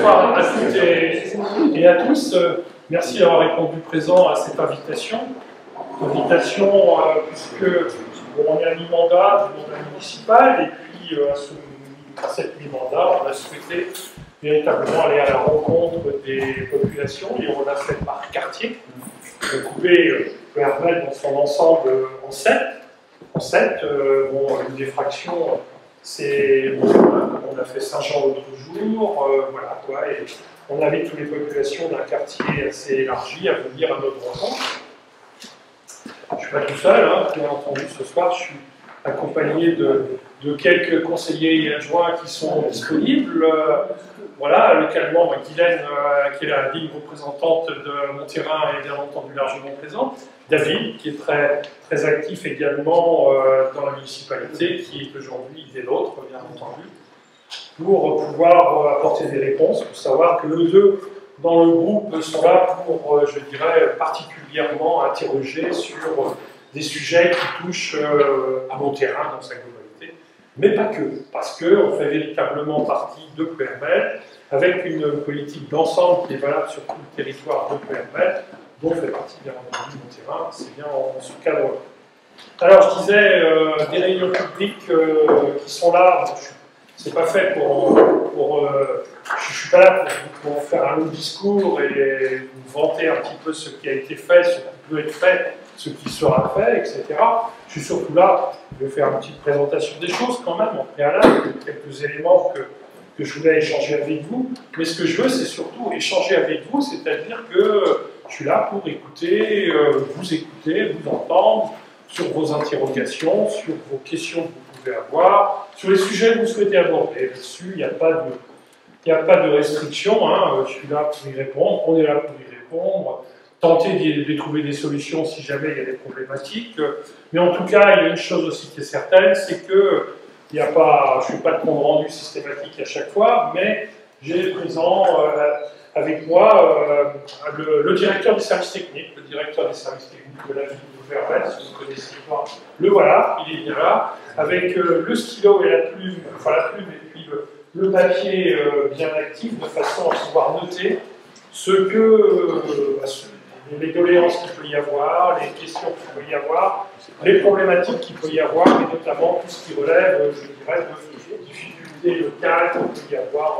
Bonsoir à toutes et à tous. Merci d'avoir répondu présent à cette invitation. Puisque on est à mi-mandat du mandat municipal, et puis à cette mi-mandat, on a souhaité véritablement aller à la rencontre des populations, et on l'a fait par quartier, couper Hermel dans son ensemble en 7. Une des fractions, c'est on a fait Saint-Jean l'autre jour, voilà quoi, et on avait toutes les populations d'un quartier assez élargi à venir à notre rencontre. Je ne suis pas tout seul, hein, bien entendu, ce soir, je suis accompagné de quelques conseillers et adjoints qui sont disponibles. Voilà, localement, Guylaine, qui est la digne représentante de Montterrain, est bien entendu largement présente. David, qui est très, très actif également dans la municipalité, qui est aujourd'hui des nôtres, bien entendu, pour pouvoir apporter des réponses, pour savoir que eux deux, dans le groupe, sont là pour, je dirais, particulièrement interroger sur des sujets qui touchent à Montterrain dans sa globalité, mais pas que, parce qu'on fait véritablement partie de Hermel, avec une politique d'ensemble qui est valable sur tout le territoire de Hermel, dont fait partie bien entendu Montterrain, c'est bien en ce cadre-là. Alors je disais, des réunions publiques qui sont là, c'est pas fait je ne suis pas là pour faire un long discours et vous vanter un petit peu ce qui a été fait, ce qui peut être fait, ce qui sera fait, etc. Je suis surtout là, je vais faire une petite présentation des choses quand même, en préalable, quelques éléments que je voulais échanger avec vous. Mais ce que je veux, c'est surtout échanger avec vous, c'est-à-dire que je suis là pour écouter, vous entendre sur vos interrogations, sur vos questions que vous pouvez avoir, sur les sujets que vous souhaitez aborder. Là-dessus, il n'y a pas de restriction, hein. Je suis là pour y répondre, on est là pour y répondre, tenter de trouver des solutions si jamais il y a des problématiques. Mais en tout cas, il y a une chose aussi qui est certaine, c'est que je ne fais pas de compte rendu systématique à chaque fois, mais j'ai présent avec moi le directeur des services techniques, de la ville de Hermel, si vous ne connaissez pas, le voilà, il est bien là, avec le stylo et la plume, et puis le papier bien actif, de façon à pouvoir noter les doléances qu'il peut y avoir, les questions qu'il peut y avoir, les problématiques qu'il peut y avoir, et notamment tout ce qui relève, je dirais, de difficultés locales qu'il peut y avoir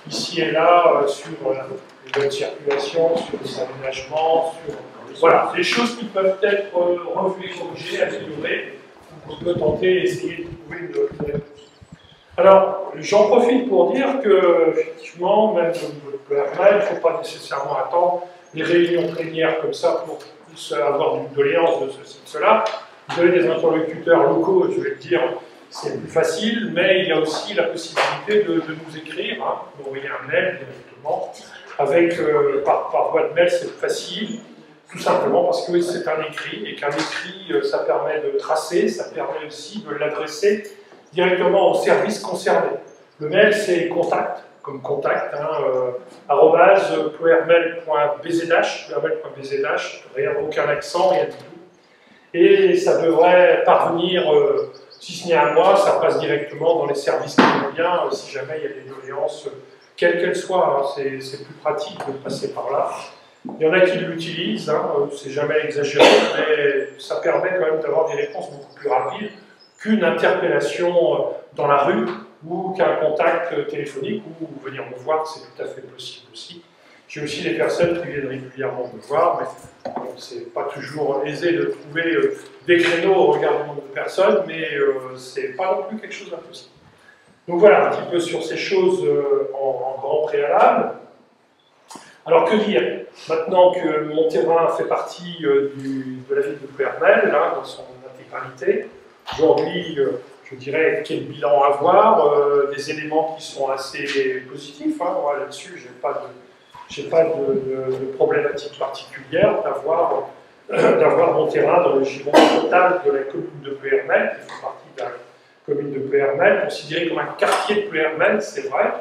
ici et là sur la bonne circulation, sur les aménagements, sur voilà, des choses qui peuvent être revues, corrigées, améliorées. On peut tenter, essayer de trouver une réponse. Alors, j'en profite pour dire que, effectivement, même au Hermel, il ne faut pas nécessairement attendre des réunions plénières comme ça pour avoir une doléance de ceci, de cela. Vous avez des interlocuteurs locaux, je vais le dire, c'est plus facile, mais il y a aussi la possibilité de nous écrire, hein, d'envoyer un mail directement, par voie de mail, c'est facile, tout simplement parce que c'est un écrit, et qu'un écrit, ça permet de tracer, ça permet aussi de l'adresser directement au service concerné. Le mail, c'est contact, comme contact, @hermel.bzh, rien, aucun accent, rien du tout. Et ça devrait parvenir, si ce n'est à moi, ça passe directement dans les services qui vont bien, si jamais il y a des doléances, quelles qu'elles soient, hein, c'est plus pratique de passer par là. Il y en a qui l'utilisent, hein, c'est jamais exagéré, mais ça permet quand même d'avoir des réponses beaucoup plus rapides qu'une interpellation dans la rue ou qu'un contact téléphonique ou venir me voir, c'est tout à fait possible aussi. J'ai aussi des personnes qui viennent régulièrement me voir, mais c'est pas toujours aisé de trouver des créneaux au regard du nombre de personnes, mais c'est pas non plus quelque chose d'impossible. Donc voilà un petit peu sur ces choses en grand préalable. Alors que dire? Maintenant que Montterrain fait partie de la ville de Hermel, là, dans son intégralité, aujourd'hui, je dirais quel bilan avoir, des éléments qui sont assez positifs, hein, là-dessus, j'ai pas de problématique particulière d'avoir Montterrain dans le giron total de la commune de Hermel, qui fait partie de la commune de Hermel, considéré comme un quartier de Hermel, c'est vrai.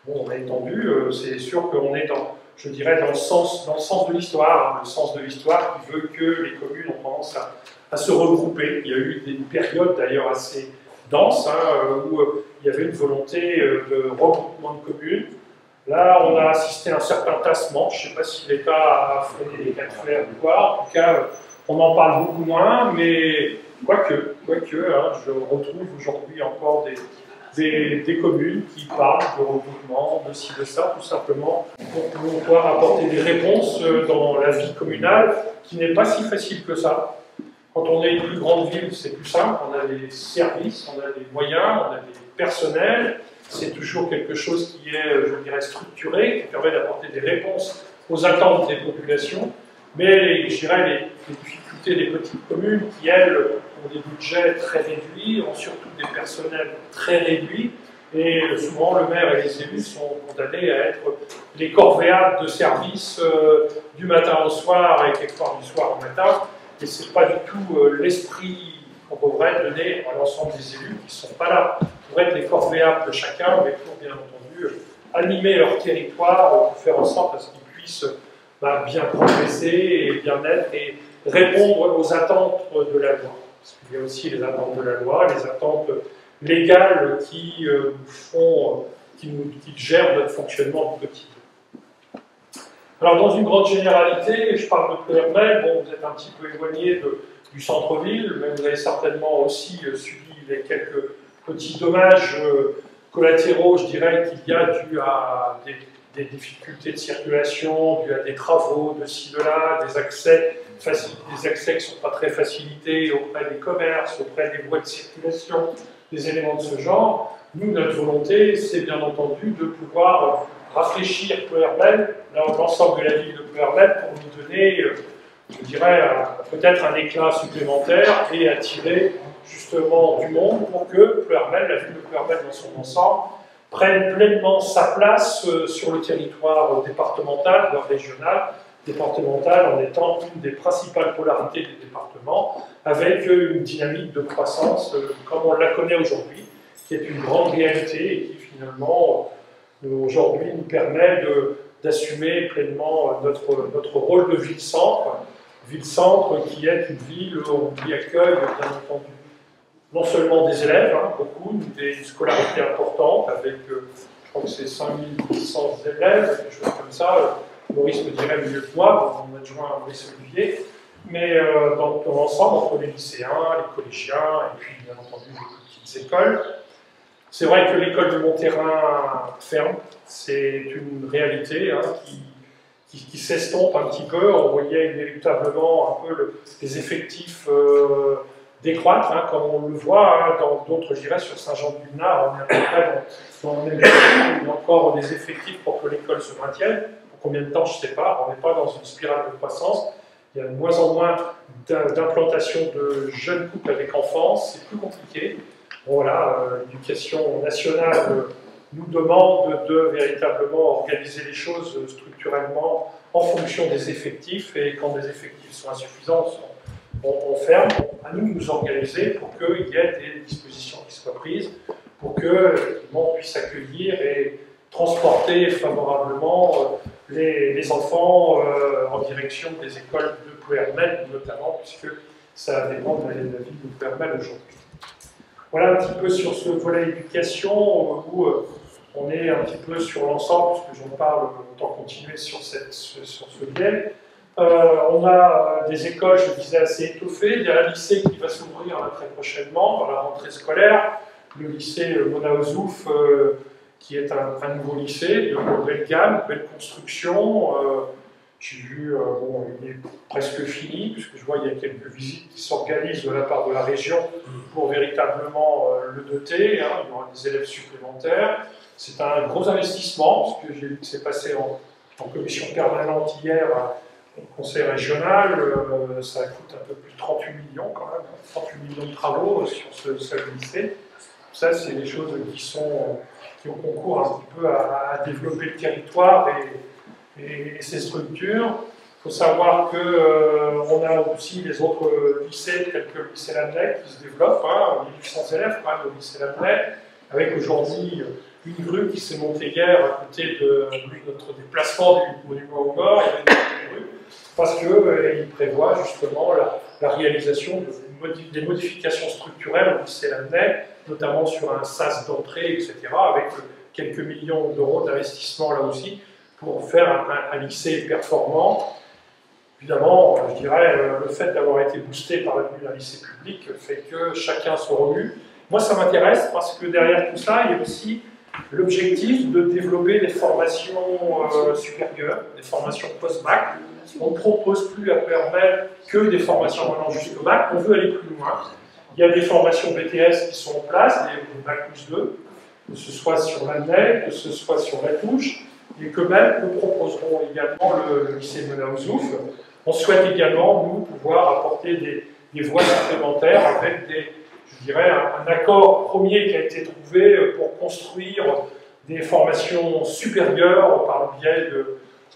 Bon, on a étendu, c'est sûr qu'on est je dirais, dans le sens de l'histoire, hein, le sens de l'histoire qui veut que les communes ont tendance à se regrouper. Il y a eu des périodes d'ailleurs assez denses, hein, où il y avait une volonté de regroupement de communes. Là, on a assisté à un certain tassement. Je ne sais pas si l'État a freiné les cas de fer ou quoi. En tout cas, on en parle beaucoup moins, mais quoique, hein, je retrouve aujourd'hui encore des communes qui parlent de regroupement, de ci, de ça, tout simplement, pour pouvoir apporter des réponses dans la vie communale, qui n'est pas si facile que ça. Quand on est une plus grande ville, c'est plus simple, on a des services, on a des moyens, on a des personnels, c'est toujours quelque chose qui est, je dirais, structuré, qui permet d'apporter des réponses aux attentes des populations, mais je dirais les difficultés des petites communes qui, elles, ont des budgets très réduits, ont surtout des personnels très réduits, et souvent le maire et les élus sont condamnés à être les corvéables de service du matin au soir et quelquefois du soir au matin, et ce n'est pas du tout l'esprit qu'on devrait donner à l'ensemble des élus qui ne sont pas là pour être les corvéables de chacun, mais pour bien entendu animer leur territoire pour faire en sorte à ce qu'ils puissent bien progresser et bien être et répondre aux attentes de la loi. Parce qu'il y a aussi les attentes de la loi, les attentes légales qui gèrent notre fonctionnement du quotidien. Alors, dans une grande généralité, je parle de Ploërmel, bon, vous êtes un petit peu éloigné du centre-ville, mais vous avez certainement aussi subi les quelques petits dommages collatéraux, je dirais, qu'il y a dû à des difficultés de circulation, dû à des travaux de ci, de là, des accès qui ne sont pas très facilités auprès des commerces, auprès des voies de circulation, des éléments de ce genre. Nous, notre volonté, c'est bien entendu de pouvoir rafraîchir Ploërmel, l'ensemble de la ville de Ploërmel, pour nous donner, je dirais, peut-être un éclat supplémentaire et attirer justement du monde pour que Ploërmel, la ville de Ploërmel dans son ensemble, prenne pleinement sa place sur le territoire départemental, voire régional, départemental en étant une des principales polarités des départements, avec une dynamique de croissance comme on la connaît aujourd'hui, qui est une grande réalité et qui finalement aujourd'hui nous permet d'assumer pleinement notre rôle de ville-centre qui est une ville qui accueille bien entendu non seulement des élèves, beaucoup, des scolarités importantes, avec, je crois que c'est 5100 élèves, quelque chose comme ça, Maurice me dirait mieux que moi, mon adjoint Maurice Olivier, mais dans l'ensemble, entre les lycéens, les collégiens, et puis bien entendu les petites écoles. C'est vrai que l'école de Monterrain ferme, c'est une réalité qui s'estompe un petit peu. On voyait inéluctablement un peu les effectifs décroître, comme on le voit dans d'autres, je dirais, sur Saint-Jean-de-Luna, on est à peu près dans le même temps, il y a encore des effectifs pour que l'école se maintienne. Pour combien de temps, je ne sais pas, on n'est pas dans une spirale de croissance. Il y a de moins en moins d'implantation de jeunes couples avec enfants, c'est plus compliqué. Voilà, l'éducation nationale nous demande de véritablement organiser les choses structurellement en fonction des effectifs, et quand les effectifs sont insuffisants, on ferme. À nous de nous organiser pour qu'il y ait des dispositions qui soient prises, pour que on puisse accueillir et transporter favorablement les enfants en direction des écoles de Ploërmel, notamment, puisque ça dépend de la ville de Ploërmel aujourd'hui. Voilà un petit peu sur ce volet éducation où on est un petit peu sur l'ensemble, puisque j'en parle, autant continuer sur ce biais. On a des écoles, je le disais, assez étoffées. Il y a un lycée qui va s'ouvrir très prochainement, dans la rentrée scolaire, le lycée Mona Ozouf, qui est un nouveau lycée de belle gamme, belle construction. J'ai vu, il est presque fini, puisque je vois qu'il y a quelques visites qui s'organisent de la part de la région pour véritablement le doter. Il y aura des élèves supplémentaires. C'est un gros investissement, parce que j'ai vu que c'est passé en commission permanente hier au conseil régional. Ça coûte un peu plus de 38 millions quand même, 38 millions de travaux sur ce seul lycée. Ça, c'est des choses qui ont concours un petit peu à développer le territoire et ses structures. Il faut savoir qu'on a aussi les autres lycées, tels que le lycée Lamennais, qui se développent. On a 1800 élèves quand même au lycée Lamennais, avec aujourd'hui une grue qui s'est montée hier à côté de notre déplacement du monument aux morts. Il y avait une grue, parce qu'il prévoit justement la réalisation des modifications structurelles au lycée Lamennais, notamment sur un sas d'entrée, etc., avec quelques millions d'euros d'investissement là aussi pour faire un lycée performant. Évidemment, je dirais, le fait d'avoir été boosté par la vue d'un lycée public fait que chacun se remue. Moi, ça m'intéresse parce que derrière tout ça, il y a aussi l'objectif de développer des formations supérieures, des formations post-bac. On ne propose plus à PERMEL que des formations allant jusqu'au bac, on veut aller plus loin. Il y a des formations BTS qui sont en place, des bac plus 2, que ce soit sur l'ANEL, que ce soit sur la touche, et que même nous proposerons également le lycée Mona Ouzouf. On souhaite également, nous, pouvoir apporter des voies supplémentaires avec je dirais, un accord premier qui a été trouvé pour construire des formations supérieures par le biais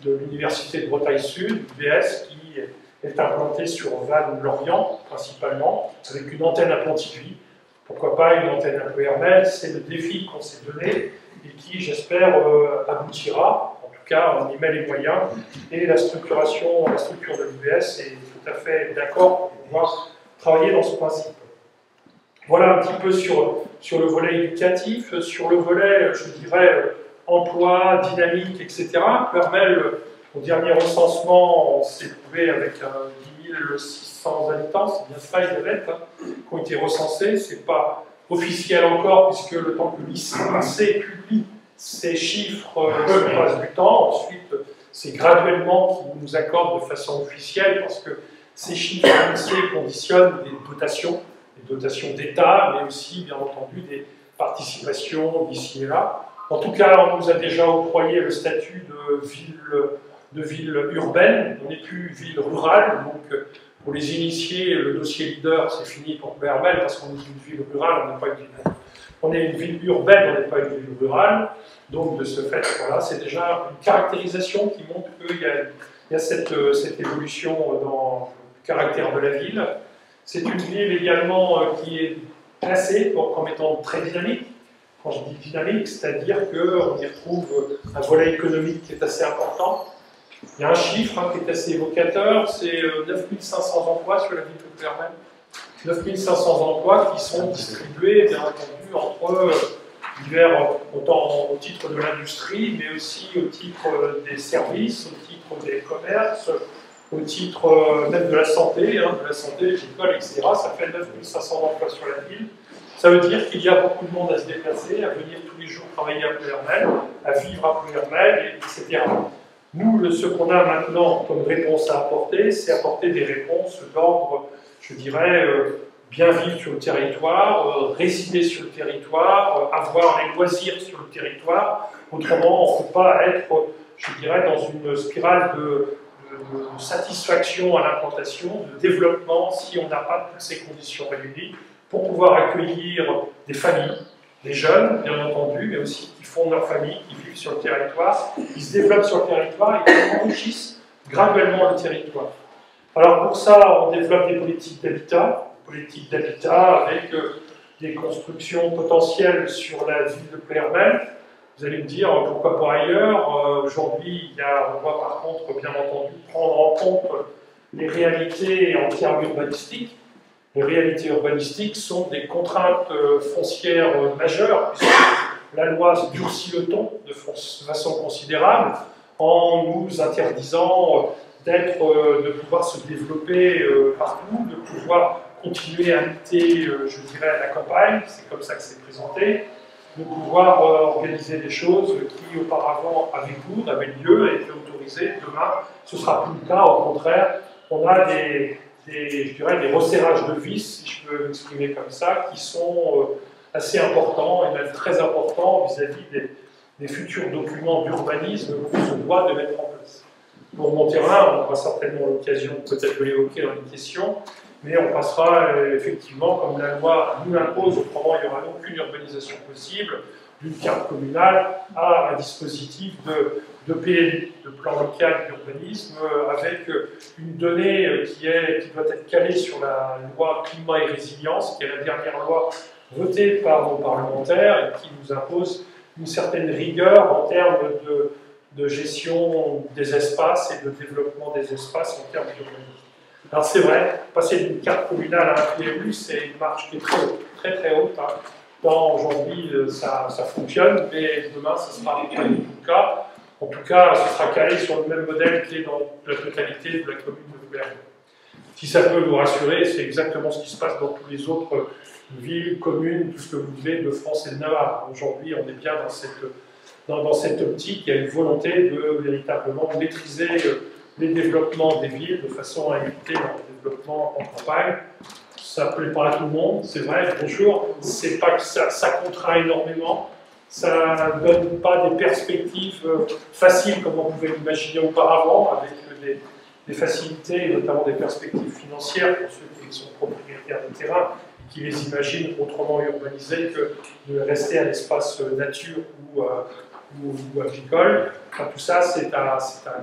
de l'Université de Bretagne Sud, l'UBS, qui est implantée sur Vannes-Lorient, principalement, avec une antenne à Pontivy. Pourquoi pas une antenne à PERMEL? C'est le défi qu'on s'est donné et qui, j'espère, aboutira. En tout cas, on y met les moyens. Et la structure de l'UBS est tout à fait d'accord pour pouvoir travailler dans ce principe. Voilà un petit peu sur le volet éducatif, sur le volet, je dirais, emploi, dynamique, etc. PERMEL, au dernier recensement, on s'est trouvé avec 10 600 habitants, c'est bien ça, Elisabeth, qui ont été recensés. Ce n'est pas officiel encore, puisque le temps que l'INSEE publie ces chiffres, ça passe du temps. Ensuite, c'est graduellement qu'ils nous accordent de façon officielle, parce que ces chiffres l'INSEE conditionnent des dotations d'État, mais aussi, bien entendu, des participations d'ici et là. En tout cas, on nous a déjà octroyé le statut de ville urbaine. On n'est plus ville rurale, donc pour les initiés, le dossier leader, c'est fini pour PERMEL, parce qu'on est une ville rurale, on n'est pas une ville. On est une ville urbaine, on n'est pas une ville rurale. Donc, de ce fait, voilà, c'est déjà une caractérisation qui montre qu'il y a cette évolution dans le caractère de la ville. C'est une ville également qui est classée comme étant très dynamique. Quand je dis dynamique, c'est-à-dire qu'on y retrouve un volet économique qui est assez important. Il y a un chiffre qui est assez évocateur, c'est 9500 emplois sur la ville de PERMEL. 9500 emplois qui sont distribués, bien entendu, entre divers, autant au titre de l'industrie, mais aussi au titre des services, au titre des commerces, au titre même de la santé, l'école, etc. Ça fait 9500 emplois sur la ville. Ça veut dire qu'il y a beaucoup de monde à se déplacer, à venir tous les jours travailler à PERMEL, à vivre à PERMEL, etc. Nous, ce qu'on a maintenant comme réponse à apporter, c'est apporter des réponses d'ordre, je dirais, bien vivre sur le territoire, résider sur le territoire, avoir les loisirs sur le territoire. Autrement, on ne peut pas être, je dirais, dans une spirale de satisfaction à l'implantation, de développement, si on n'a pas toutes ces conditions réunies pour pouvoir accueillir des familles, des jeunes, bien entendu, mais aussi qui fondent leur famille, qui vivent sur le territoire, qui se développent sur le territoire et qui enrichissent graduellement le territoire. Alors pour ça, on développe des politiques d'habitat avec des constructions potentielles sur la ville de PERMEL. Vous allez me dire, pourquoi pas ailleurs? Aujourd'hui, on doit par contre, bien entendu, prendre en compte les réalités en termes urbanistiques. Les réalités urbanistiques sont des contraintes foncières majeures, puisque la loi durcit le ton de façon considérable en nous interdisant de pouvoir se développer partout, de pouvoir continuer à habiter, je dirais, à la campagne, c'est comme ça que c'est présenté, de pouvoir organiser des choses qui auparavant avaient cours, avaient lieu, étaient autorisées. Demain, ce ne sera plus le cas, au contraire, on a je dirais, des resserrages de vis, si je peux m'exprimer comme ça, qui sont assez importants et même très importants vis-à-vis des futurs documents d'urbanisme qu'on se doit de mettre en place. Pour mon terrain, on aura certainement l'occasion peut-être de l'évoquer dans les questions, mais on passera effectivement, comme la loi nous l'impose, autrement il n'y aura aucune urbanisation possible, d'une carte communale à un dispositif de PLU, de plan local d'urbanisme, avec une donnée qui doit être calée sur la loi climat et résilience, qui est la dernière loi votée par nos parlementaires et qui nous impose une certaine rigueur en termes de gestion des espaces et de développement des espaces en termes d'urbanisme. Alors c'est vrai, passer d'une carte communale à un PLU, c'est une marche qui est très haute, très très haute. Hein. Tant aujourd'hui, ça fonctionne, mais demain, ce sera pas du tout le cas. En tout cas, ce sera calé sur le même modèle qui est dans la totalité de la commune de Berne. Si ça peut vous rassurer, c'est exactement ce qui se passe dans tous les autres villes, communes, tout ce que vous voulez de France et de Navarre. Aujourd'hui, on est bien dans cette optique. Il y a une volonté de véritablement maîtriser les développements des villes de façon à éviter leur développement en campagne. Ça ne plaît pas à tout le monde, c'est vrai, bonjour. C'est pas que ça contraint énormément. Ça ne donne pas des perspectives faciles comme on pouvait l'imaginer auparavant, avec des facilités, notamment des perspectives financières pour ceux qui sont propriétaires de terrain et qui les imaginent autrement urbanisés que de rester un espace nature ou agricole. Enfin, tout ça, c'est à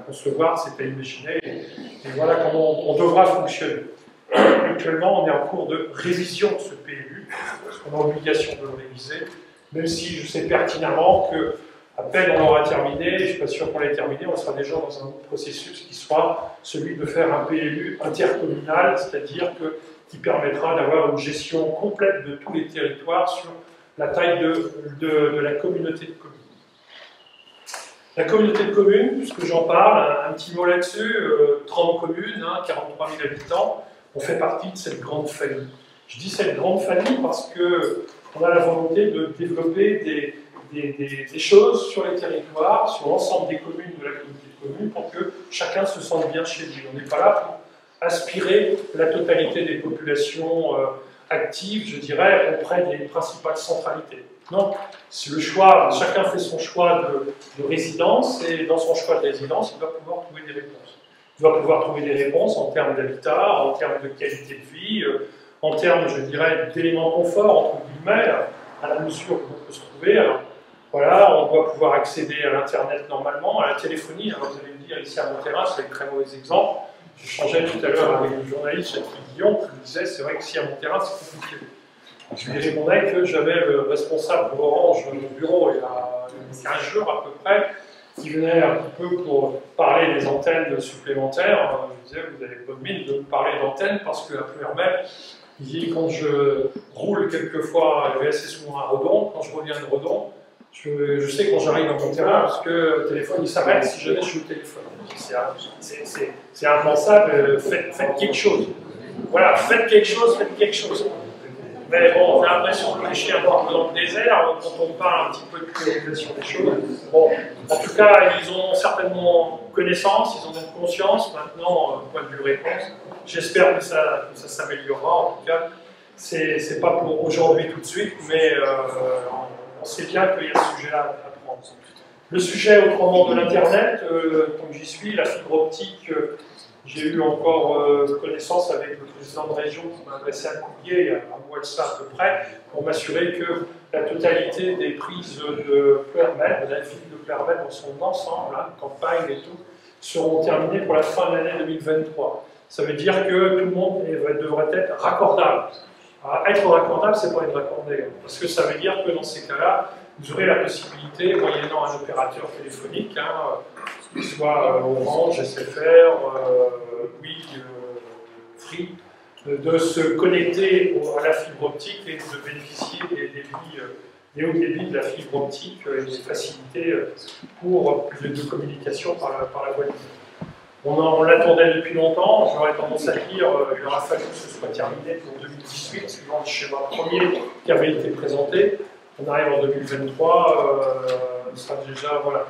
concevoir, c'est à imaginer, et voilà comment on devra fonctionner. Actuellement, on est en cours de révision de ce PLU, parce qu'on a obligation de le réviser, même si je sais pertinemment que à peine on l'aura terminé, je ne suis pas sûr qu'on l'ait terminé, on sera déjà dans un autre processus qui sera celui de faire un PLU intercommunal, c'est-à-dire qui permettra d'avoir une gestion complète de tous les territoires sur la taille de la communauté de communes. La communauté de communes, puisque j'en parle, un petit mot là-dessus, 30 communes, 43 000 habitants, on fait partie de cette grande famille. Je dis cette grande famille parce qu'on a la volonté de développer des choses sur les territoires, sur l'ensemble des communes de la communauté de communes, pour que chacun se sente bien chez lui. On n'est pas là pour aspirer la totalité des populations actives, je dirais, auprès des principales centralités. Non, c'est le choix, chacun fait son choix de résidence, et dans son choix de résidence, il va pouvoir trouver des réponses. Il va pouvoir trouver des réponses en termes d'habitat, en termes de qualité de vie, en termes, je dirais, d'éléments confort, entre guillemets, à la mesure où on peut se trouver. Alors, voilà, on doit pouvoir accéder à l'Internet normalement, à la téléphonie. Alors, vous allez me dire, ici à Monterrain, c'est un très mauvais exemple. Je changeais tout à l'heure avec le journaliste Jacques Guillon qui me disait, c'est vrai que ici à Monterrain, c'est compliqué. Je lui répondais que j'avais le responsable de Orange dans mon bureau il y a 15 jours à peu près, qui venait un petit peu pour parler des antennes supplémentaires. Je disais, vous avez pas de mine de me parler d'antennes parce qu'à Plouermel, il dit, quand je roule quelquefois, il y avait assez souvent à Redon, quand je reviens de Redon, je sais quand j'arrive dans mon terrain parce que le téléphone il s'arrête si jamais je suis au téléphone. C'est impensable, faites quelque chose. Voilà, faites quelque chose. Mais bon, on a l'impression de pêcher un peu dans le désert quand on parle un petit peu de priorisation des choses. Bon, en tout cas, ils ont certainement connaissance, ils en ont conscience. Maintenant, point de vue réponse, j'espère que ça s'améliorera. En tout cas, c'est pas pour aujourd'hui tout de suite, mais on sait bien qu'il y a ce sujet-là à prendre. Le sujet autrement de l'Internet, tant que j'y suis, la fibre optique. J'ai eu encore connaissance avec le président de région qui m'a adressé un courrier il y a un mois de ça à peu près, pour m'assurer que la totalité des prises de Plouermel, de la ville de Plouermel dans son ensemble, campagne et tout, seront terminées pour la fin de l'année 2023. Ça veut dire que tout le monde devrait être raccordable. Être raccordable, c'est pas être raccordé, parce que ça veut dire que dans ces cas-là, vous aurez la possibilité, moyennant un opérateur téléphonique, qu'il soit Orange, SFR, Bouygues, Free, de se connecter à la fibre optique et de bénéficier des hauts débits de la fibre optique et des facilités de communication par la voie. On l'attendait depuis longtemps, j'aurais tendance à dire il aura fallu que ce soit terminé pour 2018, suivant le schéma premier qui avait été présenté. On arrive en 2023, ça déjà, voilà.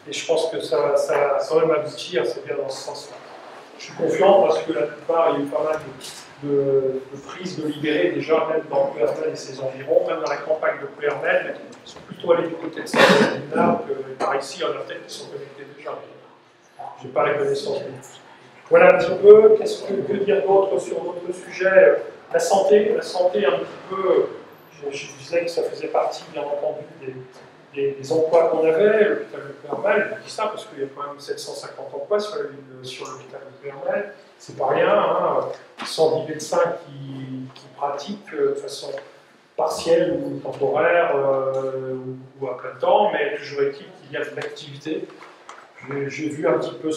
Et je pense que ça va même aboutir, c'est bien dans ce sens-là. Je suis confiant parce que la plupart, il y a eu pas mal de prises de libérés déjà, même dans Plouermel et ses environs, même dans la campagne de Plouermel, mais ils sont plutôt allés du côté de Saint-Bernard que par ici, il y en a peut-être qui sont connectés déjà. Je n'ai pas la connaissance de tous. Voilà un petit peu, qu'est-ce que dire d'autre sur notre sujet? La santé un petit peu, je disais que ça faisait partie, bien entendu, des emplois qu'on avait. L'hôpital de Plouermel, je dis ça parce qu'il y a quand même 750 emplois sur l'hôpital de Plouermel. C'est pas rien, 110 médecins qui pratiquent de façon partielle ou temporaire ou à plein temps, mais toujours est-il qu'il y a de l'activité. J'ai vu un petit peu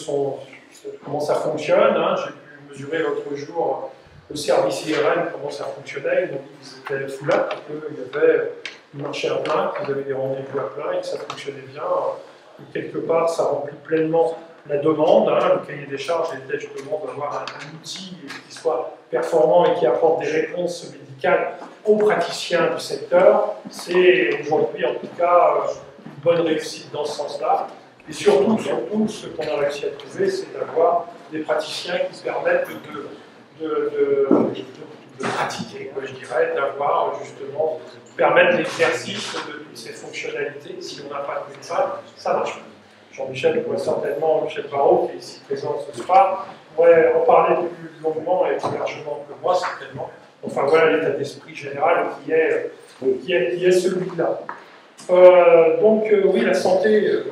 comment ça fonctionne. J'ai pu mesurer l'autre jour le service IRM, comment ça fonctionnait. Ils m'ont dit qu'ils étaient sous là, parce qu'il y avait qui marchait à plein, qu'ils avaient des rendez-vous à plein et que ça fonctionnait bien. Et quelque part, ça remplit pleinement la demande. Hein. Le cahier des charges était justement d'avoir un outil qui soit performant et qui apporte des réponses médicales aux praticiens du secteur. C'est aujourd'hui, en tout cas, une bonne réussite dans ce sens-là. Et surtout, ce qu'on a réussi à trouver, c'est d'avoir des praticiens qui permettent de pratiquer, je dirais, d'avoir justement, permettre l'exercice de toutes ces fonctionnalités. Si on n'a pas de médecin, ça marche pas. Jean-Michel pourrait certainement, Michel Barrault, qui est ici présent ce soir, pourrait en parler plus longuement et plus largement que moi, certainement. Enfin voilà l'état d'esprit général qui est celui-là. Donc oui, la santé,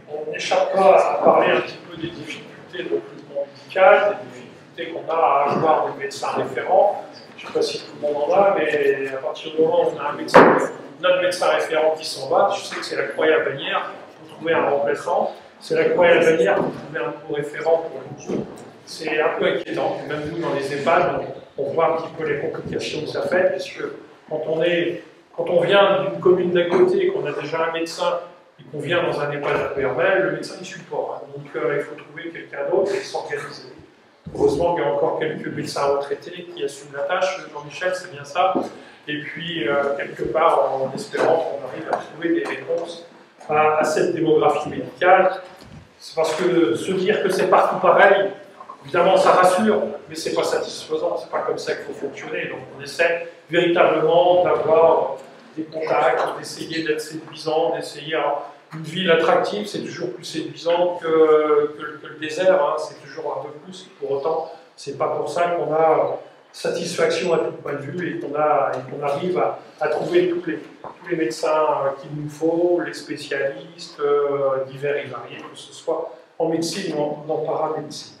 on n'échappe pas à parler un petit peu des difficultés de recrutement médical, des difficultés qu'on a à avoir des médecins référents. Je ne sais pas si tout le monde en a, mais à partir du moment où on a notre médecin référent qui s'en va, je sais que c'est la croix à la bannière pour trouver un remplaçant, c'est la croix à la bannière pour trouver un nouveau référent pour le groupe. C'est un peu inquiétant, même nous dans les EHPAD, on voit un petit peu les complications que ça fait, puisque quand on vient d'une commune d'à côté, qu'on a déjà un médecin et qu'on vient dans un EHPAD à Puermel, le médecin il support. Donc il faut trouver quelqu'un d'autre et s'organiser. Heureusement qu'il y a encore quelques médecins retraités qui assument la tâche, Jean-Michel, c'est bien ça. Et puis, quelque part, en espérant qu'on arrive à trouver des réponses à cette démographie médicale. C'est parce que se dire que c'est partout pareil, évidemment, ça rassure, mais c'est pas satisfaisant, c'est pas comme ça qu'il faut fonctionner. Donc, on essaie véritablement d'avoir des contacts, d'essayer d'être séduisant, d'essayer. Une ville attractive, c'est toujours plus séduisant que le désert, hein. C'est toujours un peu plus. Pour autant, c'est pas pour ça qu'on a satisfaction à tout point de vue et qu'on arrive à trouver tous les médecins qu'il nous faut, les spécialistes divers et variés, que ce soit en médecine ou en paramédecine.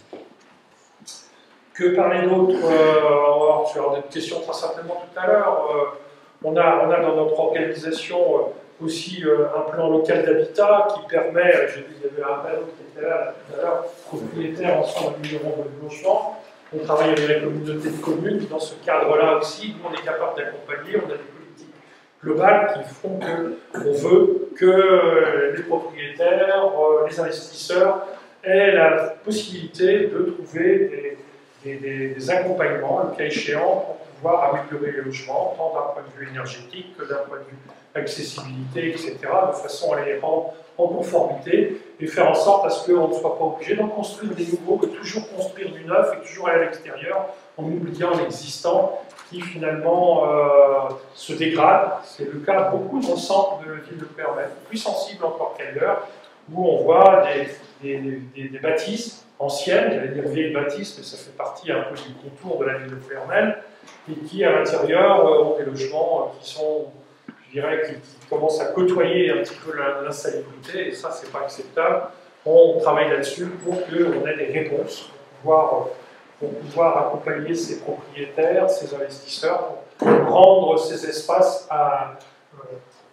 Que parler d'autre? Je vais avoir des questions très certainement tout à l'heure. On a dans notre organisation aussi un plan local d'habitat qui permet, j'ai vu qu'il y avait un panneau qui était là tout à l'heure, propriétaires ensemble numéro de logement. On travaille avec la communauté de communes. Dans ce cadre-là aussi, nous, on est capable d'accompagner. On a des politiques globales qui font qu'on veut que les propriétaires, les investisseurs aient la possibilité de trouver des accompagnements, le cas échéant, pour pouvoir améliorer les logements, tant d'un point de vue énergétique que d'un point de vue accessibilité, etc., de façon à les rendre en conformité et faire en sorte à ce qu'on ne soit pas obligé d'en construire des nouveaux, de toujours construire du neuf et toujours aller à l'extérieur en oubliant l'existant qui finalement se dégrade. C'est le cas beaucoup dans le centre de la ville de Puermel, plus sensible encore qu'ailleurs, où on voit des bâtisses anciennes, j'allais dire vieilles bâtisses, mais ça fait partie un peu du contour de la ville de Puermel, et qui à l'intérieur ont des logements qui sont, je dirais, qui commencent à côtoyer un petit peu l'insalubrité, et ça, c'est pas acceptable. On travaille là-dessus pour qu'on ait des réponses, pour pouvoir accompagner ces propriétaires, ces investisseurs, pour rendre ces espaces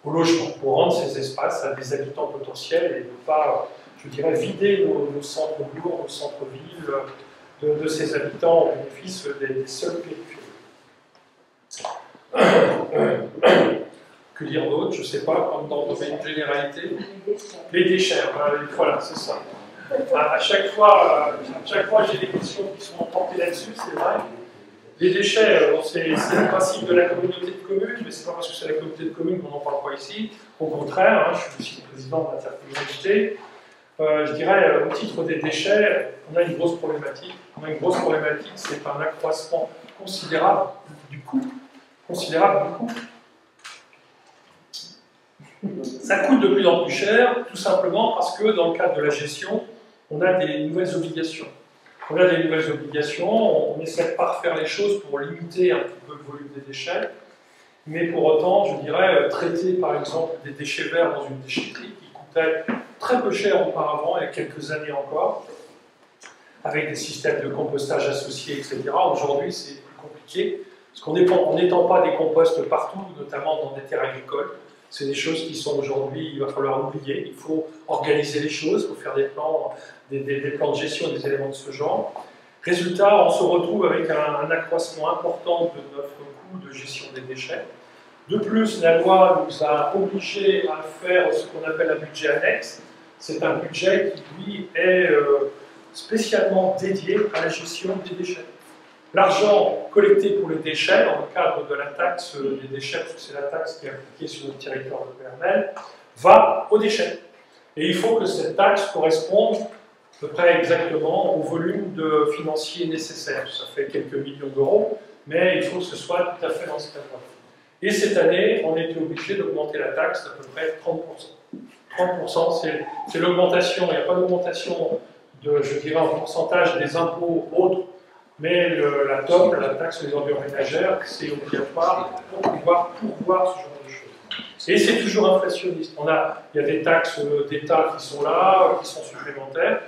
au logement, pour rendre ces espaces à des habitants potentiels et ne pas, je dirais, vider nos centres-bourgs, nos centres-villes de ces habitants au bénéfice des seuls périphériques. Que dire d'autre? Je ne sais pas, comme dans une généralité. Les déchets, voilà, c'est ça. À chaque fois j'ai des questions qui sont portées là-dessus, c'est vrai. Les déchets, c'est le principe de la communauté de communes, mais c'est pas parce que c'est la communauté de communes qu'on n'en parle pas ici. Au contraire, hein, je suis aussi président de l'intercommunalité. Je dirais, au titre des déchets, on a une grosse problématique. C'est un accroissement considérable du coût. Ça coûte de plus en plus cher, tout simplement parce que dans le cadre de la gestion, on a des nouvelles obligations. On essaie de parfaire les choses pour limiter un petit peu le volume des déchets, mais pour autant, je dirais, traiter par exemple des déchets verts dans une déchetterie qui coûtait très peu cher auparavant, il y a quelques années encore, avec des systèmes de compostage associés, etc. Aujourd'hui, c'est plus compliqué, parce qu'en n'étant pas des composts partout, notamment dans des terres agricoles, c'est des choses qui sont aujourd'hui, il va falloir oublier, il faut organiser les choses, il faut faire des plans de gestion, des éléments de ce genre. Résultat, on se retrouve avec un accroissement important de notre coût de gestion des déchets. De plus, la loi nous a obligés à faire ce qu'on appelle un budget annexe. C'est un budget qui, lui, est spécialement dédié à la gestion des déchets. L'argent collecté pour les déchets, dans le cadre de la taxe des déchets, parce que c'est la taxe qui est appliquée sur notre territoire de PRML, va aux déchets. Et il faut que cette taxe corresponde à peu près exactement au volume de financier nécessaire. Ça fait quelques millions d'euros, mais il faut que ce soit tout à fait dans ce cadre-là. Et cette année, on était obligé d'augmenter la taxe d'à peu près 30%. 30%, c'est l'augmentation, il n'y a pas d'augmentation de, je dirais, en pourcentage des impôts autres, mais la TOP, la taxe sur les ordures ménagères, c'est obligatoire pour pouvoir pourvoir ce genre de choses. Et c'est toujours inflationniste. Il y a des taxes d'État qui sont là, qui sont supplémentaires.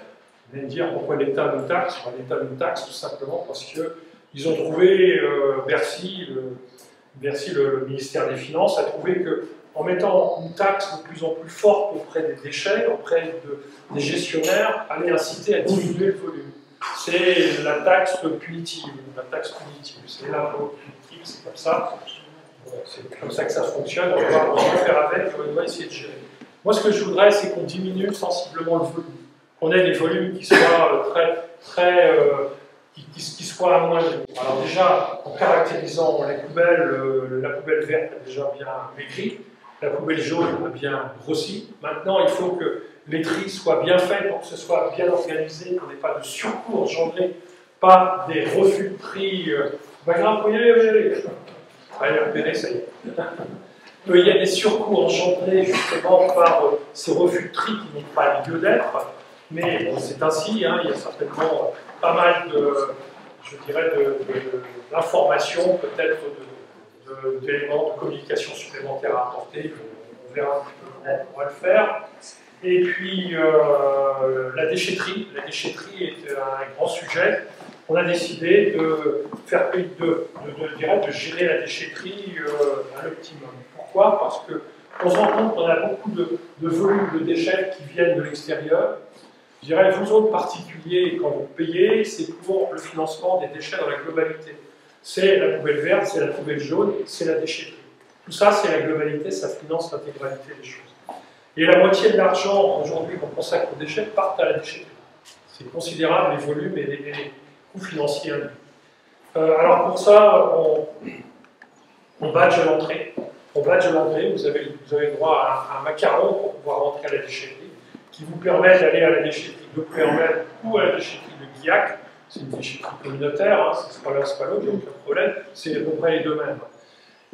Vous allez me dire pourquoi l'État nous taxe? L'État nous taxe tout simplement parce qu'ils ont trouvé, Bercy, le ministère des Finances, a trouvé qu'en mettant une taxe de plus en plus forte auprès des déchets, auprès des gestionnaires, allait inciter à diminuer le volume. C'est la taxe punitive. C'est l'impôt punitif, c'est comme ça. C'est comme ça que ça fonctionne. On va faire avec, on va essayer de gérer. Moi, ce que je voudrais, c'est qu'on diminue sensiblement le volume. Qu'on ait des volumes qui soient qui soient amoindris. Alors déjà, en caractérisant les poubelles, la poubelle verte a déjà bien maigri, la poubelle jaune a bien grossi. Maintenant, il faut que les tris soient bien faits pour que ce soit bien organisé, qu'on n'ait pas de surcoût engendré par des refus de tri. Pas grave, oui, allez, repérer, ça y est. Il y a des surcoûts engendrés justement par ces refus de tri qui n'ont pas lieu d'être, mais bon, c'est ainsi, hein, il y a certainement pas mal d'informations, peut-être d'éléments de communication supplémentaires à apporter. On verra un petit peu comment on pourra le faire. Et puis, la déchetterie. La déchetterie est un grand sujet. On a décidé de gérer la déchetterie à l'optimum. Pourquoi? Parce qu'on se rend compte qu'on a beaucoup de volumes de déchets qui viennent de l'extérieur. Je dirais, vous autres particuliers, quand vous payez, c'est pour le financement des déchets dans la globalité. C'est la poubelle verte, c'est la poubelle jaune, c'est la déchetterie. Tout ça, c'est la globalité, ça finance l'intégralité des choses. Et la moitié de l'argent, aujourd'hui, qu'on consacre aux déchets, part à la déchetterie. C'est considérable, les volumes et les coûts financiers. Alors pour ça, on badge à l'entrée. On badge à l'entrée, vous avez droit à un macaron pour pouvoir rentrer à la déchetterie, qui vous permet d'aller à la déchetterie de PRML ou à la déchetterie de Guillac. C'est une déchetterie communautaire, hein, c'est pas l'un, c'est pas l'autre, il n'y a aucun problème, c'est à peu près les deux mêmes.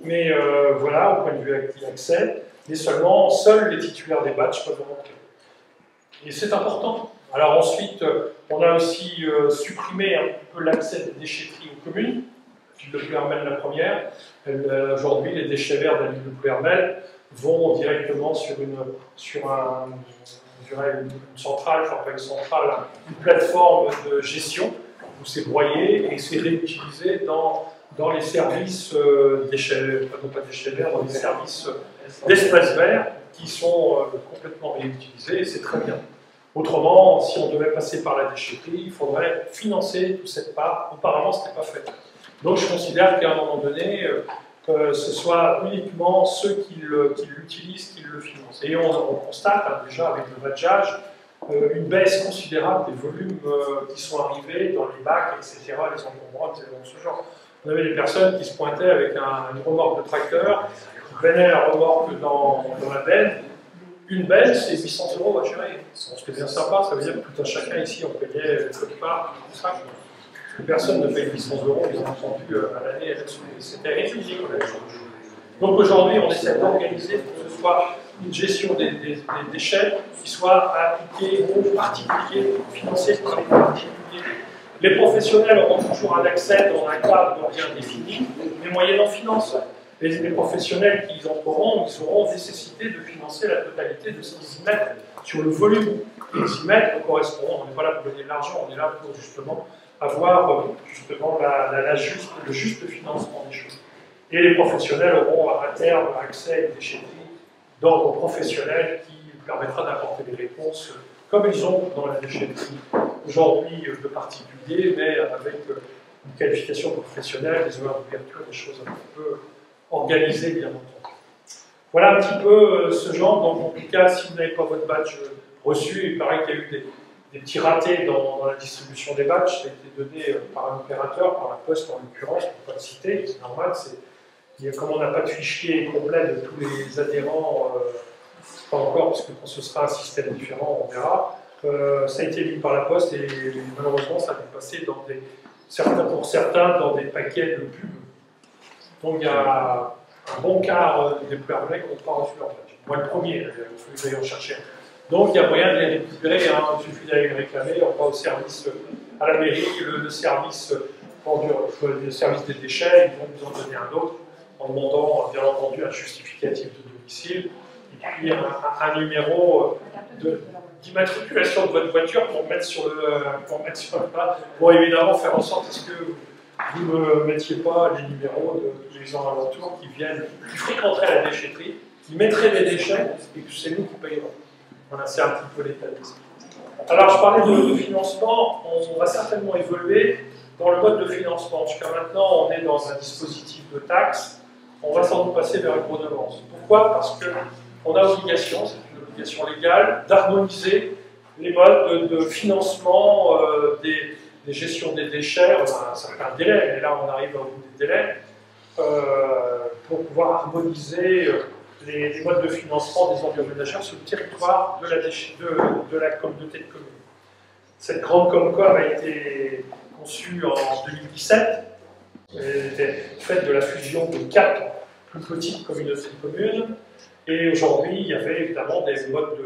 Mais voilà, au point de vue accès, mais seuls les titulaires des badges peuvent rentrer. Et c'est important. Alors ensuite, on a aussi supprimé un peu l'accès des déchetteries aux communes. Le PRML la première. Aujourd'hui, les déchets verts de la ville de PRML vont directement sur une centrale, enfin pas une centrale, une plateforme de gestion où c'est broyé et c'est réutilisé dans les services déchets, pas déchets verts, dans les services d'espaces verts qui sont complètement réutilisés et c'est très bien. Autrement, si on devait passer par la déchetterie, il faudrait financer toute cette part. Auparavant, ce n'était pas fait. Donc je considère qu'à un moment donné, ce soit uniquement ceux qui l'utilisent, qui le financent. Et on constate hein, déjà avec le badgeage une baisse considérable des volumes qui sont arrivés dans les bacs, etc., les encombrants, etc. de ce genre. On avait des personnes qui se pointaient avec une remorque de tracteur, qui prenaient la remorque dans la benne. Une benne, c'est 800 € à gérer. C'était bien sympa, ça veut dire que tout un chacun ici, on payait quelque part, tout ça. Personne ne paye 800 €, ils ont entendu à l'année là-dessus. C'était ridicule. Donc aujourd'hui, on essaie d'organiser pour que ce soit une gestion des déchets qui soit appliquée aux particuliers, financée par les particuliers. Les professionnels auront toujours un accès dans un cadre bien défini, mais moyennant finance. Les professionnels qui entreront, ils auront nécessité de financer la totalité de ce qu'ils y mettent sur le volume qu'ils y mettent correspondant. On n'est pas là pour gagner de l'argent, on est là pour justement avoir le juste financement des choses. Et les professionnels auront à terme accès à une déchetterie d'ordre professionnel qui permettra d'apporter des réponses comme ils ont dans la déchetterie aujourd'hui de particuliers, mais avec une qualification professionnelle, des horaires d'ouverture, des choses un petit peu organisé, bien entendu. Voilà un petit peu ce genre. Donc, en tout cas, si vous n'avez pas votre badge reçu, il paraît qu'il y a eu des petits ratés dans la distribution des badges. Ça a été donné par un opérateur, par la Poste en l'occurrence, pour ne pas le citer, c'est normal. Comme on n'a pas de fichier complet de tous les adhérents, pas encore, parce que quand ce sera un système différent, on verra. Ça a été mis par la Poste et malheureusement, ça a dû passer pour certains dans des paquets de pubs. Donc il y a un bon quart des Pouervelais qui n'ont pas reçu leur badge. Moi le premier, il faut d'ailleurs chercher. Donc il y a moyen de les récupérer, hein. Il suffit d'aller les réclamer, on va au service à la mairie, le service des déchets, ils vont nous en donner un autre, en demandant bien entendu un justificatif de domicile, et puis un numéro d'immatriculation de votre voiture pour mettre sur le pas. Pour évidemment faire en sorte que vous ne mettiez pas les numéros de gens alentours qui fréquenteraient la déchetterie, qui mettraient des déchets et que c'est nous qui payerons. Voilà, c'est un petit peu l'état d'esprit. Alors, je parlais de financement, on va certainement évoluer dans le mode de financement. Jusqu'à maintenant, on est dans un dispositif de taxe, on va sans doute passer vers une redevance. Pourquoi? Parce qu'on a obligation, c'est une obligation légale, d'harmoniser les modes de financement des gestions des déchets. On a un certain délai, mais là on arrive au bout des délais, pour pouvoir harmoniser les modes de financement des ordures ménagères sur le territoire de la communauté de communes. Cette grande Comcom a été conçue en 2017. Elle était faite de la fusion de 4 plus petites communautés de communes. Et aujourd'hui, il y avait évidemment des modes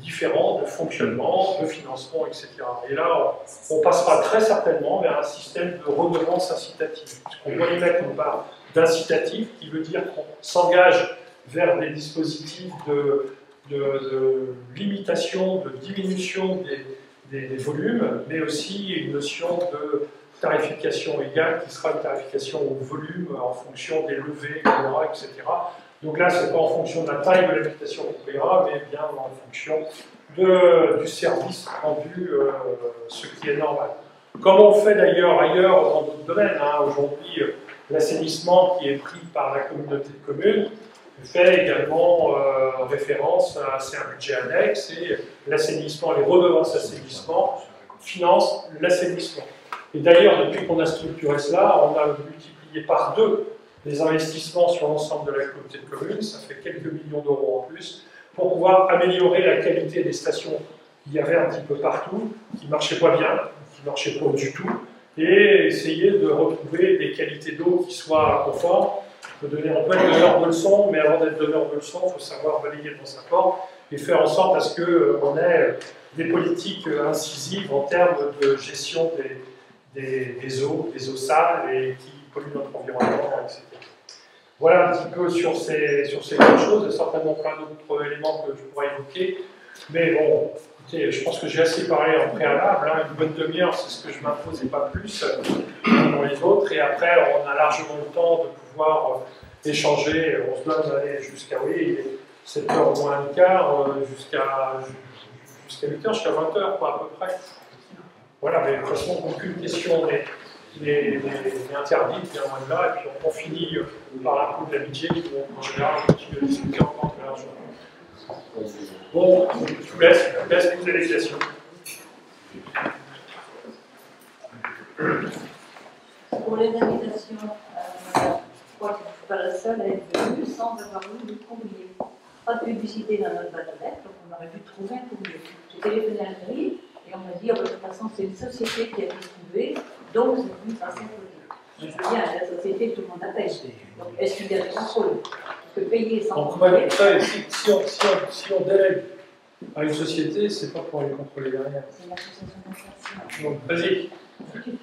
différents de fonctionnement, de financement, etc. Et là, on passera très certainement vers un système de redevance incitative. On doit y mettre une part d'incitatif, qui veut dire qu'on s'engage vers des dispositifs de limitation, de diminution des volumes, mais aussi une notion de tarification égale qui sera une tarification au volume en fonction des levées, etc. Donc là, ce n'est pas en fonction de la taille de l'habitation qu'on paiera, mais bien en fonction du service rendu, ce qui est normal. Comme on fait d'ailleurs ailleurs dans d'autres domaines, hein, aujourd'hui, l'assainissement qui est pris par la communauté de communes fait également référence à un budget annexe et l'assainissement, les redevances assainissement financent l'assainissement. Et d'ailleurs, depuis qu'on a structuré cela, on a multiplié par 2 les investissements sur l'ensemble de la communauté de communes, ça fait quelques millions d'euros en plus, pour pouvoir améliorer la qualité des stations qu'il y avait un petit peu partout, qui ne marchaient pas bien, qui ne marchaient pas du tout, et essayer de retrouver des qualités d'eau qui soient conformes. On peut être donneur de leçons, mais avant d'être donneur de leçons, il faut savoir balayer dans sa porte et faire en sorte à ce qu'on ait des politiques incisives en termes de gestion des eaux sales et qui polluent notre environnement, etc. Voilà un petit peu sur ces deux choses. Il y a certainement plein d'autres éléments que je pourrais évoquer. Mais bon, écoutez, je pense que j'ai assez parlé en préalable. Hein. Une bonne demi-heure, c'est ce que je m'impose et pas plus pour les autres. Et après, on a largement le temps de pouvoir échanger. On se donne d'aller jusqu'à 7h moins un quart, jusqu'à 8h, jusqu'à 20h, quoi, à peu près. Voilà, mais de toute façon, aucune question n'est interdite, bien loin de là, et puis on finit par un coup de l'amitié qui vont en général continuer à discuter encore très largement. Bon, je vous laisse poser les questions. Pour les invitations, je crois que je ne suis pas la seule à être venue sans avoir eu de courrier. Pas de publicité dans notre boîte aux lettres, donc on aurait dû trouver un courrier. J'ai téléphoné à la mairie et on m'a dit, oh, de toute façon, c'est une société qui a distribué, donc vous êtes venu passer un courrier. Je dis bien, la société, tout le monde appelle. Donc est-ce qu'il y a des contrôles? Parce que payer sans contrôler. Si on délègue à une société, c'est pas pour aller contrôler derrière. C'est une association d'insertion. Donc, vas-y.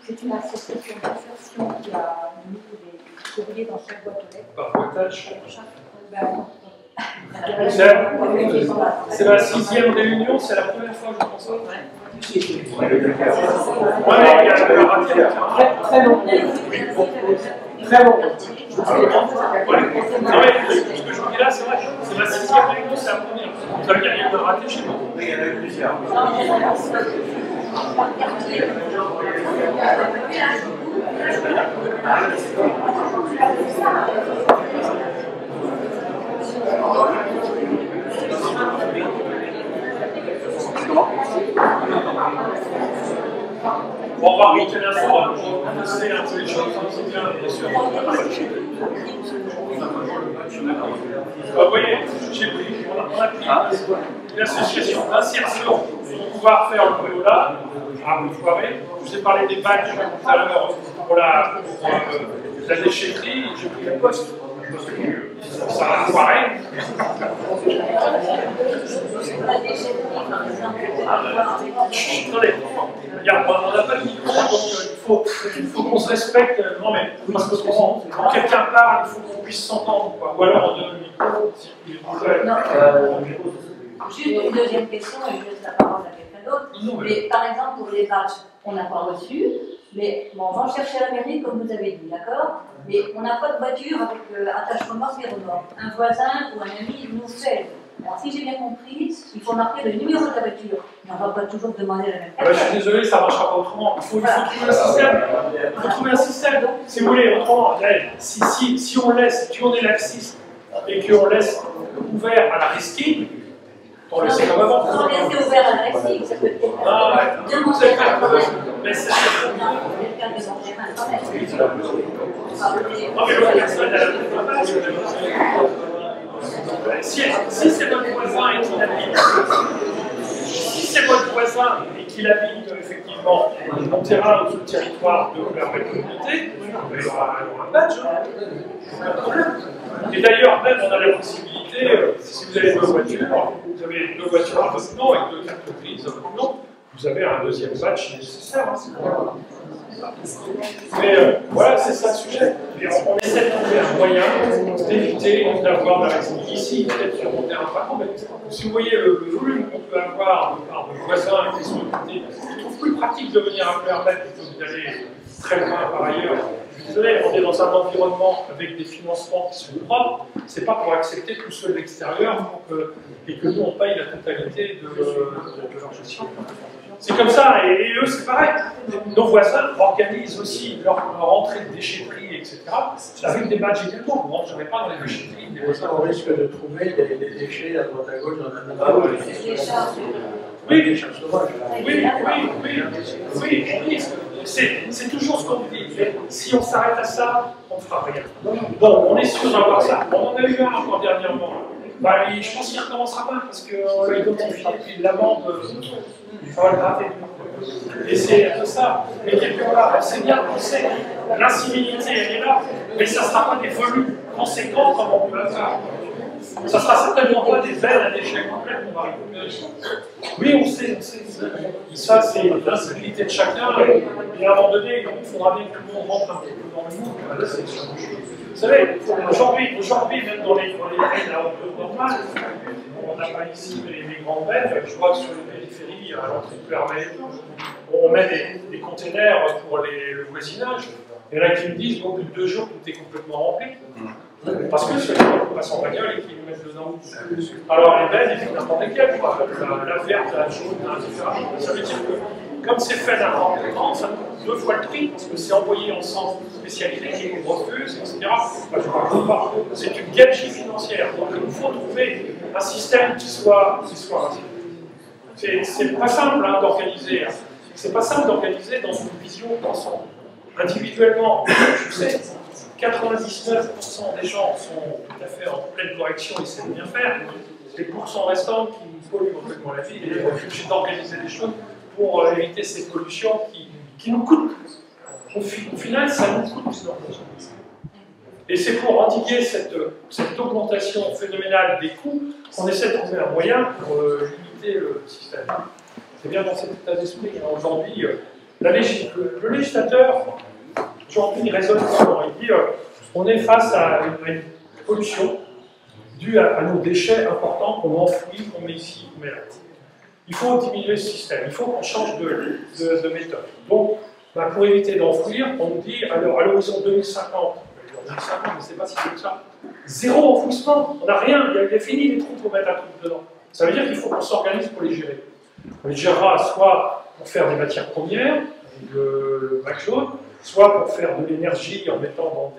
C'est une association d'insertion qui a mis des courriers dans chaque boîte aux lettres. Par pointage. C'est la 6e réunion, c'est la première fois que je pense. Ouais, mais il y a le raté. Très long. Très long. Non, mais ce que je vous dis là, c'est vrai, c'est la 6e réunion, c'est la première. Ça veut dire qu'il y a eu un raté chez moi. Il y en a eu plusieurs. Bon, on va remonter l'info, on sait un peu les choses, c'est bien, bien sûr. Vous voyez, j'ai pris, on a pris l'association d'insertion pour pouvoir faire le vélo-là. Ah, vous pouvez. Je vous ai parlé des badges tout à l'heure pour la déchetterie, j'ai pris la poste. Ça va pareil. Attendez, regarde, on n'a pas de micro, donc il faut qu'on se respecte. Non, mais parce que quand quelqu'un parle, il faut qu'on puisse s'entendre. Ou alors on donne le micro. Juste une deuxième question, et je laisse la parole à quelqu'un d'autre. Mais par exemple, pour les badges, on n'a pas reçu, mais bon, on va en chercher à la mairie, comme vous avez dit, d'accord? Mais on n'a pas de voiture avec attachement mort. Un voisin ou un ami nous fait. Alors, si j'ai bien compris, il faut marquer le numéro de la voiture. Mais on ne va pas toujours demander la même personne. Je suis désolé, ça ne marchera pas autrement. Il faut trouver un système. Il faut trouver un système. Si vous voulez, autrement, si on laisse tourner l'axis et qu'on laisse ouvert à la risking, on laisse comme avant. Sans laisser ouvert à la risking, ça peut être demander un problème. Mais c'est quelqu'un demander un problème. Non, mais l'autre personne, elle a pas si c'est votre voisin et qu'il habite, si c'est votre voisin et qu'il habite effectivement en terrain ou sur le territoire de leur communauté, il aura un badge, aucun problème. Et d'ailleurs, même on a la possibilité, si vous avez deux voitures à votre nom et deux cartes grises à votre nom, vous avez un deuxième badge nécessaire. Hein, mais voilà, c'est ça le sujet. On essaie de trouver un moyen d'éviter d'avoir la raison. Ici, peut-être sur mon terrain, par contre, si vous voyez le volume qu'on peut avoir de part de voisins qui sont occupés, je trouve plus pratique de venir appeler un maître plutôt que d'aller très loin par ailleurs. Je suis désolé, on est dans un environnement avec des financements qui sont propres, c'est pas pour accepter tout ceux de l'extérieur et que nous on paye la totalité de leur gestion. C'est comme ça, et eux c'est pareil. Nos voisins organisent aussi leur entrée de déchetterie, etc. avec des badges également. Vous ne rentrerez pas dans les déchetteries. Des voisins, on risque de trouver des déchets à droite à gauche dans la oui, des charges sauvages. Oui, on risque. C'est toujours ce qu'on dit. Mais si on s'arrête à ça, on ne fera rien. Bon, on est sûr d'avoir ça. On en a eu un encore dernièrement. Bah, je pense qu'il ne recommencera pas parce qu'on l'a identifié et puis l'amende, il faudra le gratter. Et c'est un peu ça. Mais quelque part, c'est bien, on sait, l'incivilité elle est là, mais ça ne sera pas des volumes conséquents comme on peut avoir. Ça ne sera certainement pas des belles à déchets complètes qu'on va récupérer. Oui, on sait. Ça, c'est l'incivilité de chacun. Et à un moment donné, il faudra bien que tout le monde rentre un petit peu dans le moule. C'est sûr. Vous savez, aujourd'hui, même dans les veines à hauteur normale, on n'a pas ici les grandes veines, je vois que sur les périphéries, à l'entrée de Clermay, on met des containers pour le voisinage. Il y en a qui me disent qu'au bout de 2 jours, tout est complètement rempli. Parce que ceux qui passent en bagnole et qui nous mettent dedans. Alors les veines, il faut n'importe lesquelles, la verte, la jaune, etc. Ça veut dire que, comme c'est fait d'un temps, ça coûte 2 fois le prix, parce que c'est envoyé en centre spécialisé qui refuse, etc. Enfin, je ne parle pas. C'est une gabegie financière. Donc il faut trouver un système qui soit c'est pas simple hein, d'organiser. Hein. C'est pas simple d'organiser dans une vision d'ensemble. Individuellement, je sais, 99% des gens sont tout à fait en pleine correction et savent bien faire. Les pourcents restants qui nous polluent complètement la vie, et on est obligé d'organiser des choses pour éviter ces pollutions qui nous coûtent. Au final, ça nous coûte énormément. Et c'est pour endiguer cette augmentation phénoménale des coûts qu'on essaie de trouver un moyen pour limiter le système. C'est bien dans cet état d'esprit. Aujourd'hui, le législateur, aujourd'hui, il raisonne comment? Il dit on est face à une pollution due à nos déchets importants qu'on enfouit, qu'on met ici, qu'on met là. Il faut diminuer ce système, il faut qu'on change de méthode. Donc, pour éviter d'enfouir, on nous dit à l'horizon 2050, mais c'est pas si c'est que ça, 0 enfouissement, on n'a rien, il y a fini les trous pour mettre un truc dedans. Ça veut dire qu'il faut qu'on s'organise pour les gérer. On les gérera soit pour faire des matières premières, avec le bac jaune, soit pour faire de l'énergie en mettant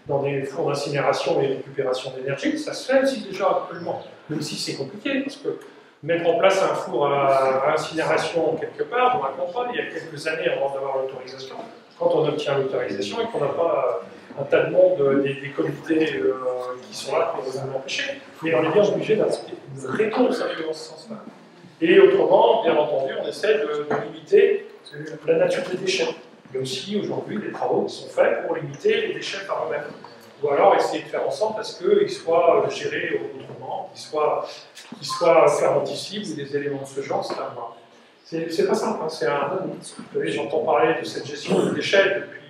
dans des fours d'incinération et récupération d'énergie, ça se fait aussi déjà actuellement, même si c'est compliqué, parce que mettre en place un four à incinération quelque part, on a compris il y a quelques années avant d'avoir l'autorisation, quand on obtient l'autorisation et qu'on n'a pas un tas de monde, des comités qui sont là pour nous empêcher, mais on est bien obligé d'apporter une réponse dans ce sens-là. Et autrement, bien entendu, on essaie de limiter la nature des déchets. Il y a aussi aujourd'hui des travaux qui sont faits pour limiter les déchets par eux-mêmes. Ou alors essayer de faire en sorte à ce qu'ils soient gérés autrement, qu'ils soient fermenticibles ou des éléments de ce genre, c'est à voir. C'est pas simple, hein, j'entends parler de cette gestion des déchets depuis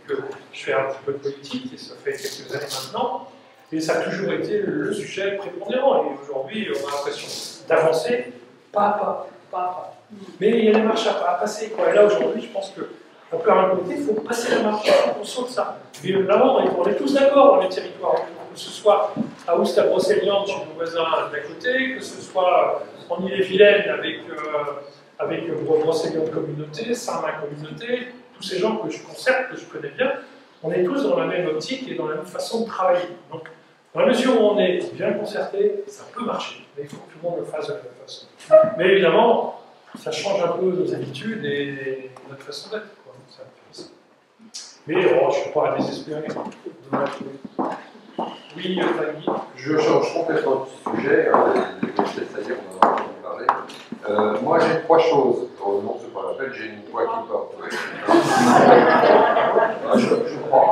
que je fais un petit peu de politique, et ça fait quelques années maintenant, et ça a toujours été le sujet prépondérant, et aujourd'hui on a l'impression d'avancer pas à pas. Mais il y a des marches à passer, quoi. Et là aujourd'hui je pense qu'on peut avoir un côté, il faut passer la marche, on saute ça. Et là on est tous d'accord dans les territoires, que ce soit à Oust-à-Brocéliande, chez nos voisins d'à côté, que ce soit en Ille-et-Vilaine avec Brocéliande Communauté, Saint-Main Communauté, tous ces gens que je concerte, que je connais bien, on est tous dans la même optique et dans la même façon de travailler. Donc, dans la mesure où on est bien concerté, ça peut marcher, mais il faut que tout le monde le fasse de la même façon. Mais évidemment, ça change un peu nos habitudes et notre façon d'être. Mais je ne suis pas à désespérer. Oui, Tanguy. Je change complètement de sujet, c'est-à-dire on en a entendu parler. Moi j'ai trois choses. Oh, non, c'est pas la peine, j'ai une voix qui porte. Oui. Je crois.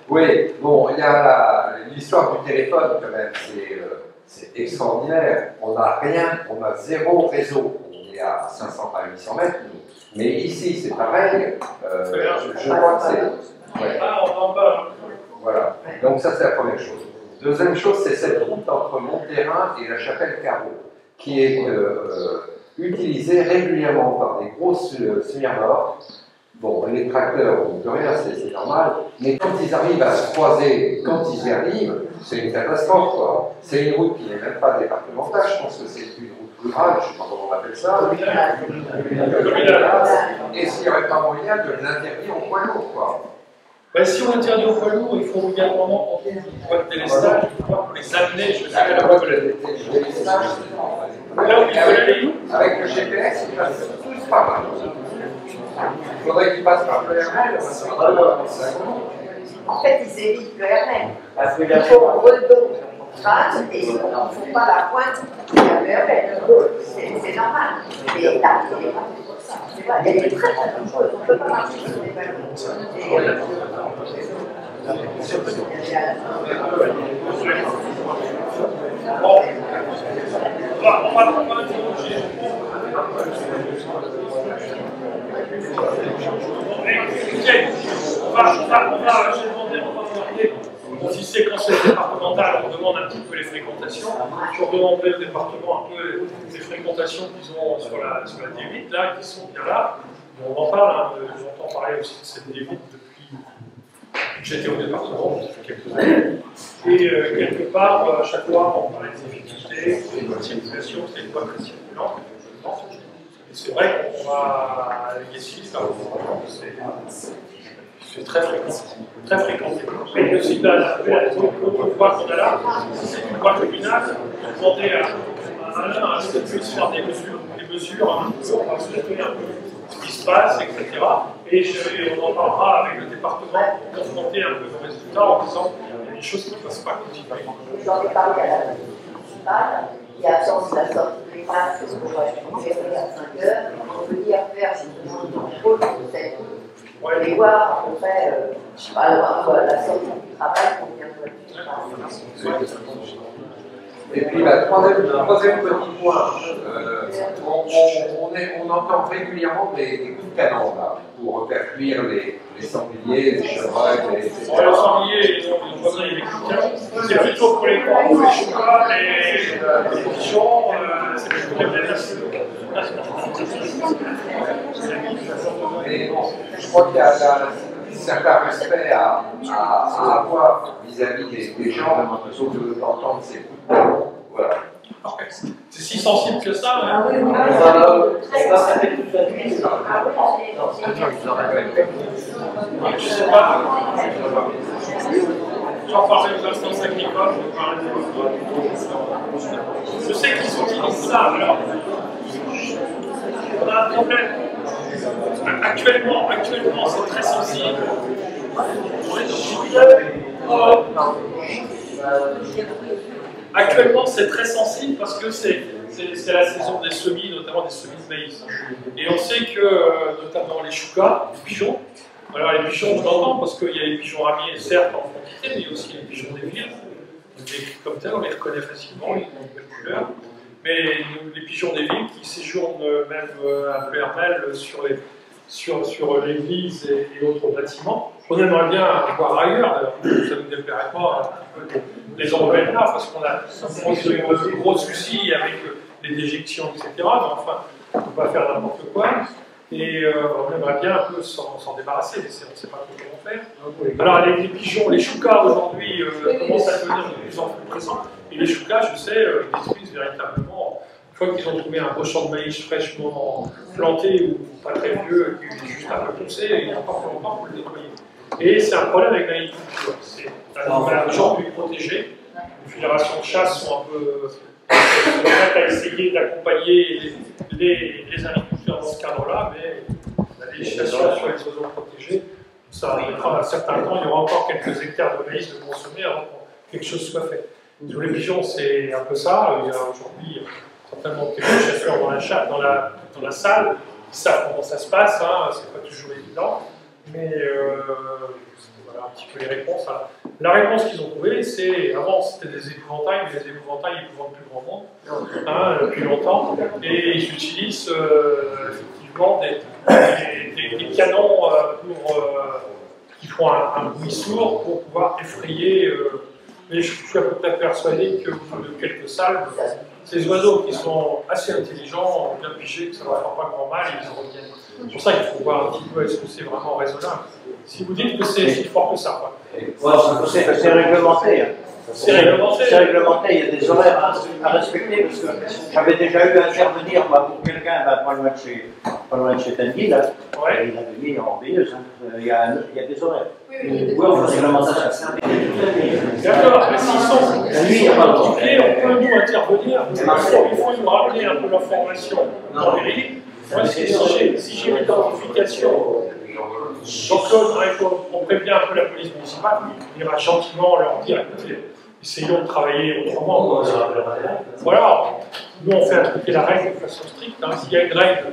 Oui, bon, il y a l'histoire du téléphone quand même, c'est extraordinaire. On n'a rien, on a zéro réseau. On est à 500 à 800 mètres, mais ici c'est pareil. Je crois que c'est. Ouais. Ah, on en parle. Voilà, donc ça c'est la première chose. Deuxième chose, c'est cette route entre Montterrain et la chapelle Carreau, qui est utilisée régulièrement par des grosses semi-remorques. Bon, les tracteurs, on ne peut rien, c'est normal, mais quand ils arrivent à se croiser, quand ils y arrivent, c'est une catastrophe, quoi. C'est une route qui n'est même pas départementale, je pense que c'est une route rurale, je ne sais pas comment on appelle ça. Et s'il n'y aurait pas moyen de l'interdire aux poids lourds, quoi. Ben, si on interdit aux poids lourds, il faut obligatoirement prendre des délestage pour les amener jusqu'à la voie de la là où ils veulent aller. Avec le GPS, ils passent tous par là. Il faudrait qu'ils passent par le RL. En fait, ils évitent le RL. Il faut redon, trace, et ils ne font pas la pointe de le RL. C'est normal. Et la il est très très dangereuse. On ne peut pas marcher sur les ballons. Bon, on va interroger. Écoutez, on va demander, si c'est conseil départemental, on demande un petit peu les fréquentations. Je demanderai au département un peu les fréquentations qu'ils ont sur la D8, là, qui sont bien là. On en parle, hein, j'entends parler aussi de cette D8 depuis que j'étais au département, depuis quelques années. Et quelque part, à chaque fois, on parlait des difficultés, des circulations, c'est une voie très circulante. C'est vrai qu'on va ici, c'est très fréquent. Très fréquenté. Mais aussi, l'autre voie qu'on a là, c'est une voie communale. On demandait à Alain à ce qu'on puisse faire des mesures un peu, on va se donner un peu ce qui se passe, etc. Et on en parlera avec le département pour confronter un peu nos résultats en disant qu'il y a des choses qui ne passent pas continuer. J'en ai parlé à la municipale. qui attendent la sortie des masques pour gérer à 5 heures, on peut dire faire justement une contrôle de cette pour aller voir à peu près, je ne sais pas, la sortie du travail, combien de voitures. Et puis, troisième petit point, on entend régulièrement des coups de canon là, pour faire cuire les sangliers, les chevreuils, les sangliers, c'est plutôt pour les porcs, les chevaux, les pigeons, c'est plutôt les blés. Mais bon, je crois qu'il y a un certain respect à avoir vis-à-vis des gens, plutôt que d'entendre ces coups de canon. Voilà. Si si sensible que ça. Ah oui, oui. Ça fait toute la nuit. Je sais pas. J'en parlais aux instances agricoles, je sais qu'ils utilisent ça. Alors, on a un problème. Actuellement c'est très sensible. Actuellement, c'est très sensible parce que c'est la saison des semis, notamment des semis de maïs. Et on sait que, notamment les choucas, les pigeons, alors les pigeons, on l'entend parce qu'il y a les pigeons ramiers, certes, en quantité, mais il y a aussi les pigeons des villes. Et comme tel, on les reconnaît facilement, ils ont une belle couleur. Mais les pigeons des villes qui séjournent même un peu hermel sur l'église et autres bâtiments, on aimerait bien voir ailleurs, d'ailleurs, ça ne nous déplairait pas un peu les enlever là, parce qu'on a un gros souci avec les déjections, etc. Mais enfin, on ne peut pas faire n'importe quoi. Et on aimerait bien un peu s'en débarrasser, mais on ne sait pas comment faire. Alors les pigeons, les choucas aujourd'hui commencent à devenir de plus en plus présents. Et les choucas, je sais, détruisent véritablement, une fois qu'ils ont trouvé un beau champ de maïs fraîchement planté ou pas très vieux, qui est juste un peu poussé, il n'y a pas encore longtemps pour le nettoyer. Et c'est un problème avec l'agriculture. C'est un animal aujourd'hui protégé. Les fédérations de chasse sont un peu prêtes à essayer d'accompagner les agriculteurs dans ce cadre-là, mais la législation sur les oiseaux protégés, ça mettra un certain temps. Il y aura encore quelques hectares de maïs de consommer avant que quelque chose soit fait. Sur les pigeons, c'est un peu ça. Il y a aujourd'hui certainement quelques chasseurs dans la salle qui savent comment ça se passe. Hein. C'est pas toujours évident. Mais voilà un petit peu les réponses. La réponse qu'ils ont trouvée, c'est avant c'était des épouvantails, mais les épouvantails ils ne vendent plus grand monde hein, depuis longtemps, et ils utilisent effectivement des canons qui font un bruit sourd pour pouvoir effrayer. Mais je suis à peu près persuadé que de quelques salves, ces oiseaux qui sont assez intelligents ont bien pigé que ça ne leur fera pas grand mal et ils reviennent. C'est pour ça qu'il faut voir un petit peu est-ce que c'est vraiment raisonnable. Si vous dites que c'est si fort que ça, quoi. C'est réglementé. C'est réglementé. C'est réglementé, il y a des horaires à respecter parce que j'avais déjà eu à intervenir pour quelqu'un pas loin de chez Tanguy, là. Ouais. Il avait mis en veilleuse. Il y a des horaires. Oui, enfin, réglementation. D'accord, mais s'ils sont équipés, on peut nous intervenir. Il faut nous rappeler un peu l'information dans les livres. Moi, si j'ai l'identification, Jean-Claude, on prévient un peu la police municipale, il va gentiment leur dire écoutez, essayons de travailler autrement. Voilà, nous on fait appliquer la règle de façon stricte. Hein. S'il y a une règle,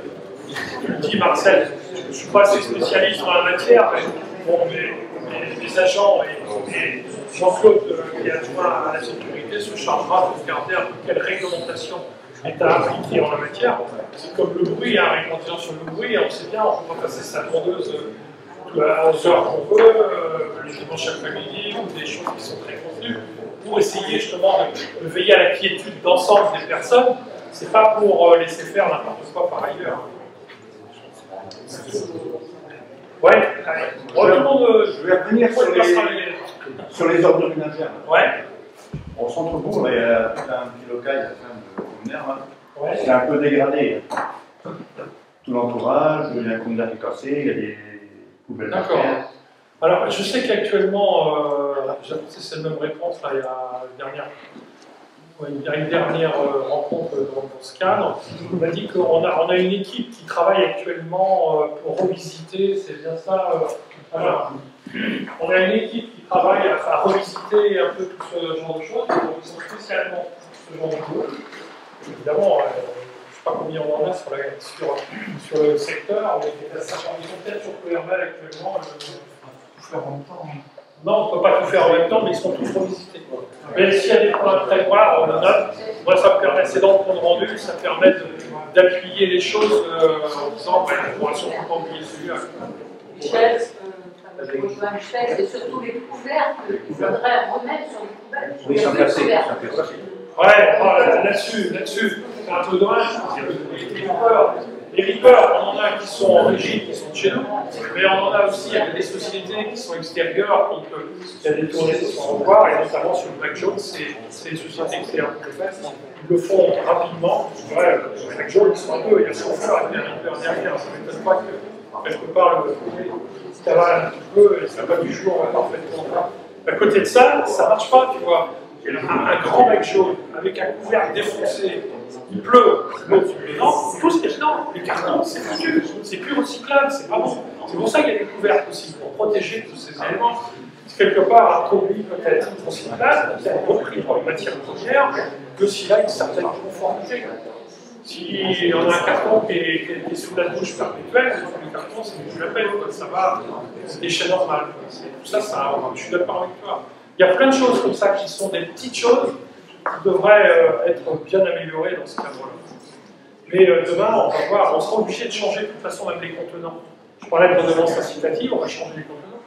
tu le dis Marcel, je ne suis pas assez spécialiste dans la matière, mais bon, mes agents et Jean-Claude, qui est adjoint à la sécurité, se chargera de regarder un peu quelle réglementation est à appliquer en la matière. C'est comme le bruit, hein, réglementation sur le bruit, on sait bien, on peut pas passer sa tondeuse aux heures qu'on veut, les dimanches après-midi, ou des choses qui sont très contenues, pour essayer justement de veiller à la quiétude d'ensemble des personnes. C'est pas pour laisser faire n'importe quoi par ailleurs. Ouais, allez. Bon, tout le monde, je vais revenir sur les ordures ménagères. Ouais. Au centre-bourg, il y a un petit local de communaire, là. Ouais. C'est un peu dégradé. Tout l'entourage, il y a un communaire qui est cassé, il y a des poubelles. D'accord. Alors, je sais qu'actuellement, j'ai annoncé cette même réponse, là, il y a une dernière rencontre dans ce cadre. On m'a dit qu'on a une équipe qui travaille actuellement pour revisiter, c'est bien ça alors, on a une équipe qui travaille à revisiter un peu tout ce genre de choses, donc ils sont spécialement ce genre de choses. Évidemment, je ne sais pas combien on en a sur le secteur, mais ils sont peut-être sur Cohermel actuellement. Tout faire en même temps. Non, on ne peut pas tout faire en même temps, mais ils sont tous revisités. Mais s'il y a des points très noirs, on le note. Moi, ça me permet, c'est dans le compte rendu, ça me permet d'appuyer les choses en disant, ouais, on pourra surtout pas oublier celui-là. Michel, je rejoins Michel, c'est surtout les couverts qu'il faudrait remettre sur les poubelles. Oui, sans casser. Ouais, là-dessus, c'est un peu dommage, parce qu'il y a des coupeurs. Les Reapers, on en a qui sont en régie, qui sont de chez nous, mais on en a aussi, il y a des sociétés qui sont extérieures, donc il y a des tournées qui sont en voir, et notamment sur le Black Jones, c'est des sociétés extérieures qui le font. Ils le font rapidement. Je dirais, le Black Jones, ils sont un peu, il y a son frère avec un Reaper derrière, ça ne m'étonne pas que quelque part le cavale un petit peu, et ça va du jour parfaitement. À côté de ça, ça ne marche pas, tu vois. Il y a un grand Black Jones avec un couvercle défoncé. Il pleut, l'eau est dedans, tout ce qui est dedans, les cartons, c'est foutu, c'est plus recyclable, c'est pas bon. C'est pour ça qu'il y a des couvercles aussi, pour protéger tous ces éléments. C'est quelque part un produit peut-être recyclable, qui a un bon prix pour les matières premières, que s'il a une certaine conformité. Si on a un carton qui est sous la douche perpétuelle, le carton, c'est plus la peine, ça va, c'est des déchets normaux. Tout ça, je suis d'accord avec toi. Il y a plein de choses comme ça qui sont des petites choses qui devrait être bien amélioré dans ce cadre-là. Mais demain, on va voir, on sera obligé de changer de toute façon même les contenants. Je parlais de redevance incitative, on va changer les contenants.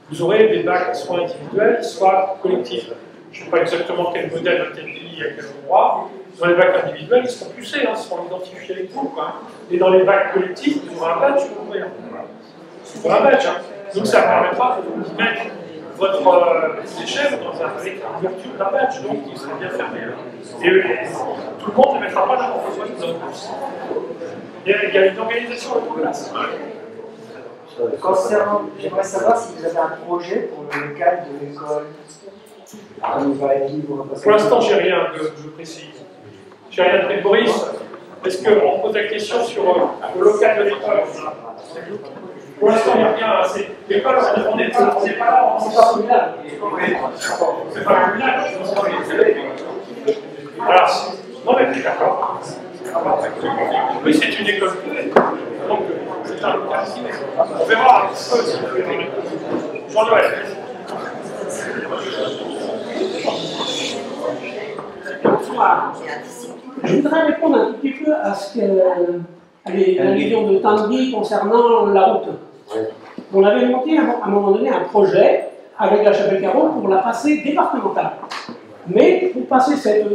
Vous aurez des bacs soit individuels, soit collectifs. Je ne sais pas exactement quel modèle, à quel pays, à quel endroit. Dans les bacs individuels, ils seront pucés, ils seront identifiés avec vous. Et dans les bacs collectifs, vous aurez un badge pour ouvrir. Vous aurez un badge. Donc ça permettra de mettre votre déchet avec l'ouverture d'un badge, donc il sera bien fermé. Et tout le monde ne mettra pas n'importe quoi dans le bus. Il y a une organisation de place. Concernant, j'aimerais savoir si vous avez un projet pour le local de l'école. Pour l'instant, j'ai rien de précis. J'ai rien de précis. Boris, est-ce qu'on pose la question sur le local de l'école? Pour l'instant, il n'y a rien. L'école, on n'est pas là, c'est pas communal. C'est pas communal. Voilà. Non, mais d'accord. Oui, c'est une école privée. Donc, c'est un local ciné. On verra un petit peu si vous voulez. Jean-Noël. Je voudrais répondre un petit peu à ce que l'allusion de Tanguy concernant la route. On avait monté à un moment donné un projet avec la Chapelle-Carreau pour la passer départementale. Mais pour passer cette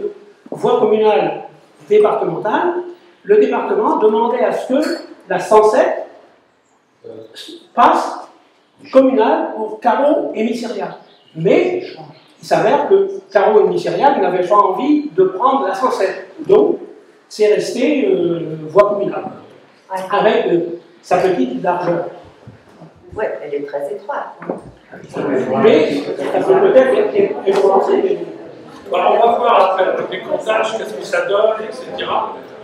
voie communale départementale, le département demandait à ce que la 107 passe communale pour Carreau et Missiriac. Mais il s'avère que Carreau et Missiriac n'avaient pas envie de prendre la 107. Donc, c'est resté voie communale, avec sa petite largeur. Oui, elle est très étroite. Mais ça peut peut-être être relancé. Alors, on va voir après avec les comptages, qu'est-ce que ça donne, etc.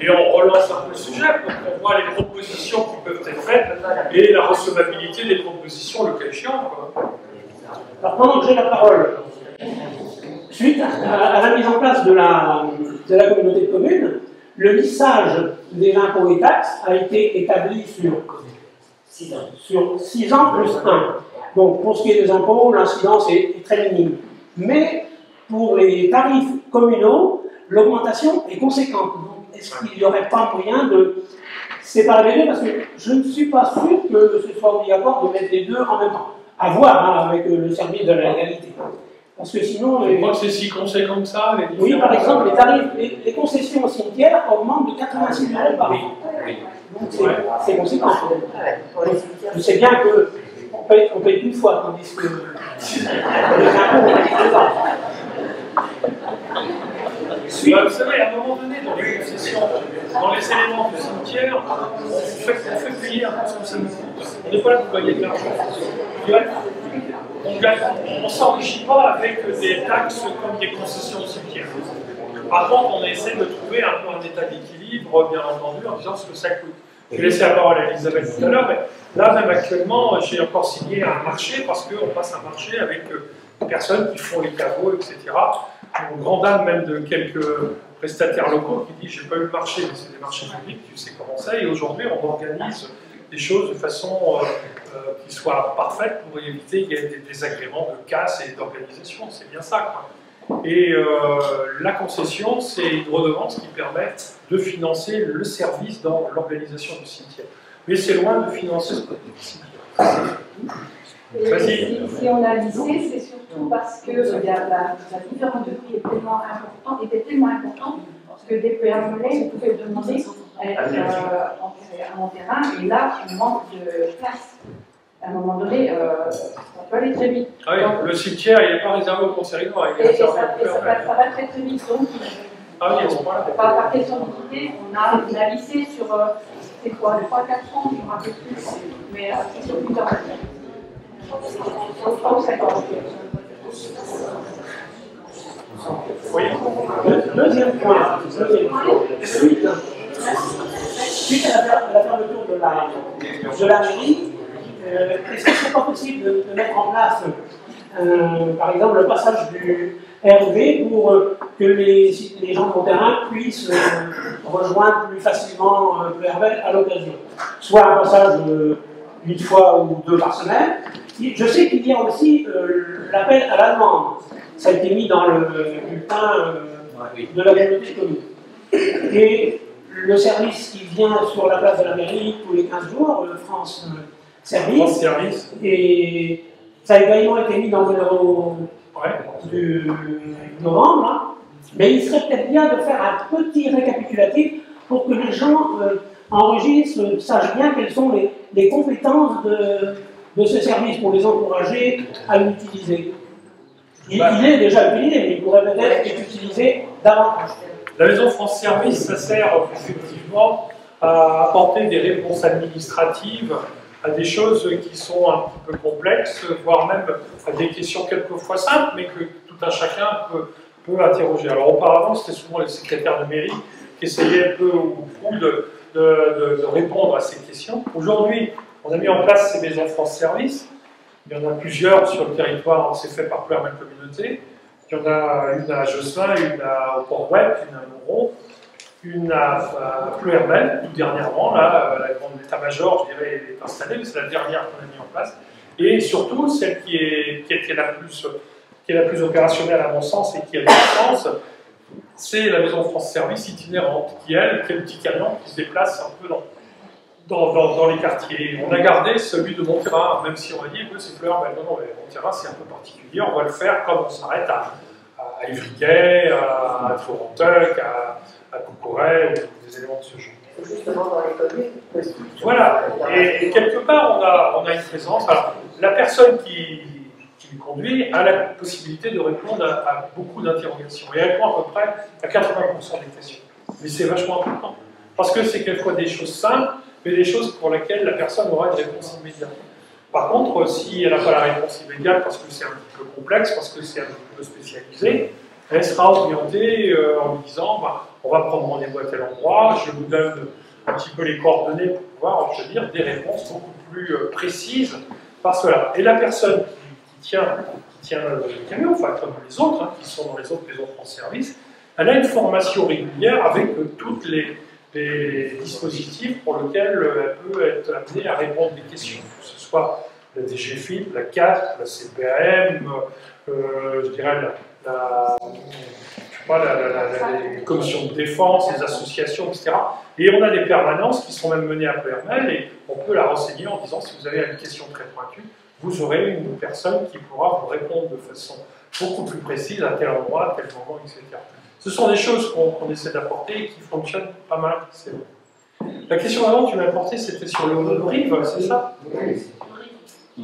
Et on relance un peu le sujet pour qu'on voit les propositions qui peuvent être faites et la recevabilité des propositions, le cas échéant. Alors, pendant que j'ai la parole, suite à la mise en place de la communauté de communes, le lissage des impôts et taxes a été établi sur 6 ans plus 1. Donc, pour ce qui est des impôts, l'incidence est très minime. Mais pour les tarifs communaux, l'augmentation est conséquente. Donc, est-ce qu'il n'y aurait pas moyen de séparer les deux? Parce que je ne suis pas sûr que ce soit obligatoire de mettre les deux en même temps. À voir avec le service de la légalité. Parce que sinon... Je crois que c'est si conséquent que ça. Oui, par exemple, les tarifs, les concessions au cimetière augmentent de 86 € par an. Donc c'est conséquent. Je sais bien qu'on paye une fois, tandis que les impôts, on paye 2 ans. Vous savez, à un moment donné, dans les concessions, dans les éléments du cimetière, on fait payer un peu ce que ça nous coûte. On n'est pas là pour gagner de l'argent. On ne s'enrichit pas avec des taxes comme des concessions au cimetière. Par contre, on essaie de trouver un peu un état d'équilibre, bien entendu, en disant ce que ça coûte. Je vais laisser la parole à Elisabeth tout à l'heure, mais là, même actuellement, j'ai encore signé un marché parce qu'on passe un marché avec des personnes qui font les caveaux, etc. Au grand dame même de quelques prestataires locaux qui disent j'ai pas eu le marché, mais c'est des marchés publics, tu sais comment c'est, et aujourd'hui on organise des choses de façon qui soit parfaite pour éviter qu'il y ait des désagréments de casse et d'organisation, c'est bien ça, quoi. Et la concession, c'est une redevance qui permet de financer le service dans l'organisation du cimetière. Mais c'est loin de financer ce cimetière. Si on a lissé, c'est surtout parce que la différence de prix était tellement importante que des PME pouvaient demander en terrain, et là, on manque de place. À un moment donné, ça peut aller très vite. Ah oui, donc, le cimetière, il n'est pas réservé au conservatoire. Et ça va très très vite. Donc, ah oui, à ce moment-là. par question d'équité, on a lissé sur, c'est quoi, 3-4 ans, je ne me rappelle plus, mais c'est sur plus tard. 3 ou 5 ans. Oui. Deuxième point, suite à la fermeture de la mairie, est-ce que c'est pas possible de mettre en place, par exemple, le passage du RV pour que les gens de terrain puissent rejoindre plus facilement le RV à l'occasion? Soit un passage une fois ou 2 par semaine. Je sais qu'il y a aussi l'appel à la demande. Ça a été mis dans le bulletin de la communauté de communes. Et le service qui vient sur la place de la mairie tous les 15 jours, France Service, et ça a également été mis dans le numéro du novembre, hein. Mais il serait peut-être bien de faire un petit récapitulatif pour que les gens enregistrent, sachent bien quelles sont les compétences de ce service pour les encourager à l'utiliser. Il est déjà utilisé, mais il pourrait peut-être être utilisé davantage. La Maison France Service, ça sert effectivement à apporter des réponses administratives à des choses qui sont un petit peu complexes, voire même à des questions quelquefois simples, mais que tout un chacun peut interroger. Alors auparavant, c'était souvent les secrétaires de mairie qui essayaient un peu ou de répondre à ces questions. Aujourd'hui, on a mis en place ces Maisons France Service. Il y en a plusieurs sur le territoire, c'est fait par plusieurs communautés. Il y en a une à Josselin, une au Port-Web, une à Moron, une à Pleuhermel, tout dernièrement. Là, la grande état-major, je dirais, est installée, mais c'est la dernière qu'on a mis en place. Et surtout, celle qui est la plus opérationnelle à mon sens et qui a du sens, c'est la Maison France Service itinérante, qui est le petit camion qui se déplace un peu dans les quartiers. On a gardé celui de Montterrain, même si on a dit que c'est Pleuhermel. Non, Montterrain, c'est un peu particulier. On va le faire comme on s'arrête à Ivry-Quay, à Torontuc, à Coucouret, ou des éléments de ce genre. Justement dans les communes. Voilà. Et quelque part, on a une présence. Alors, la personne qui le conduit a la possibilité de répondre à beaucoup d'interrogations. Et elle répond à peu près à 80% des questions. Mais c'est vachement important. Parce que c'est quelquefois des choses simples, mais des choses pour lesquelles la personne aura une réponse immédiate. Par contre, si elle n'a pas la réponse immédiate parce que c'est un petit peu complexe, parce que c'est un petit peu spécialisé, elle sera orientée en lui disant on va prendre rendez-vous à tel endroit, je vous donne un petit peu les coordonnées pour pouvoir obtenir des réponses beaucoup plus précises par cela. Et la personne qui tient le camion, enfin comme les autres, hein, qui sont dans les autres maisons France Service, elle a une formation régulière avec toutes les dispositifs pour lesquels elle peut être amenée à répondre des questions, que ce soit la DGFIP, la CAT, la CPM, je dirais les commissions de défense, les associations, etc. Et on a des permanences qui sont même menées à Pleuhermel et on peut la renseigner en disant si vous avez une question très pointue, vous aurez une personne qui pourra vous répondre de façon beaucoup plus précise à tel endroit, à tel moment, etc. Ce sont des choses qu'on essaie d'apporter et qui fonctionnent pas mal. La question avant que tu m'as apportée, c'était sur le RIV, c'est ça?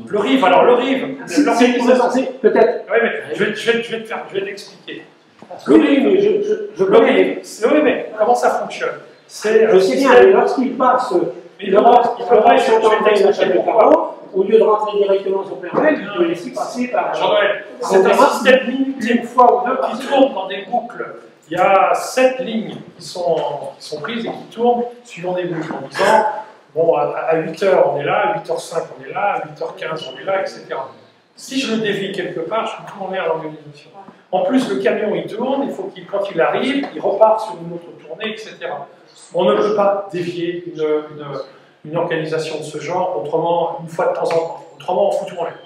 Le RIV, alors le RIV, l'organisation. Peut-être. Oui, mais je vais t'expliquer. Le RIV, oui, mais comment ça fonctionne? Je sais bien, mais lorsqu'il passe, au lieu de rentrer directement sur Pleuhermel, il peut laisser passer par. C'est un système limité une fois ou deux qui tourne dans des boucles. Il y a 7 lignes qui sont prises et qui tournent suivant des boucles en disant bon, à 8h on est là, à 8h05 on est là, à 8h15 on est là, etc. Si je le dévie quelque part, je peux tourner à l'organisation. En plus, le camion il tourne, il faut quand il arrive, il repart sur une autre tournée, etc. On ne peut pas dévier une organisation de ce genre, autrement, une fois de temps en temps. Autrement, on fout tout en l'air.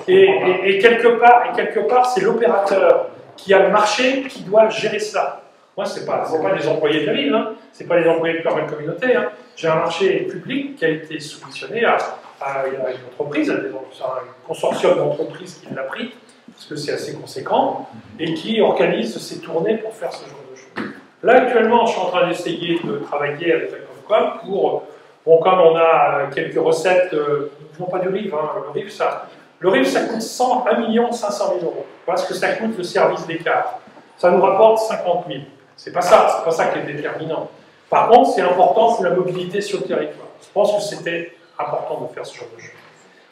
Et quelque part, c'est l'opérateur qui a le marché qui doit gérer cela. Moi, ce n'est pas des employés de la ville, hein. Ce n'est pas des employés de la communauté. Hein. J'ai un marché public qui a été soumissionné à une entreprise, à un consortium d'entreprises qui l'a pris, parce que c'est assez conséquent, et qui organise ses tournées pour faire ce genre de choses. Là, actuellement, je suis en train d'essayer de travailler avec la Comcom pour, bon, comme on a quelques recettes, non pas du RIV, hein, le RIV, ça coûte 1 500 000 euros. Voilà ce que ça coûte le service d'écart. Ça nous rapporte 50 000. C'est pas ça qui est déterminant. Par contre, c'est important pour la mobilité sur le territoire. Je pense que c'était important de faire ce genre de choses.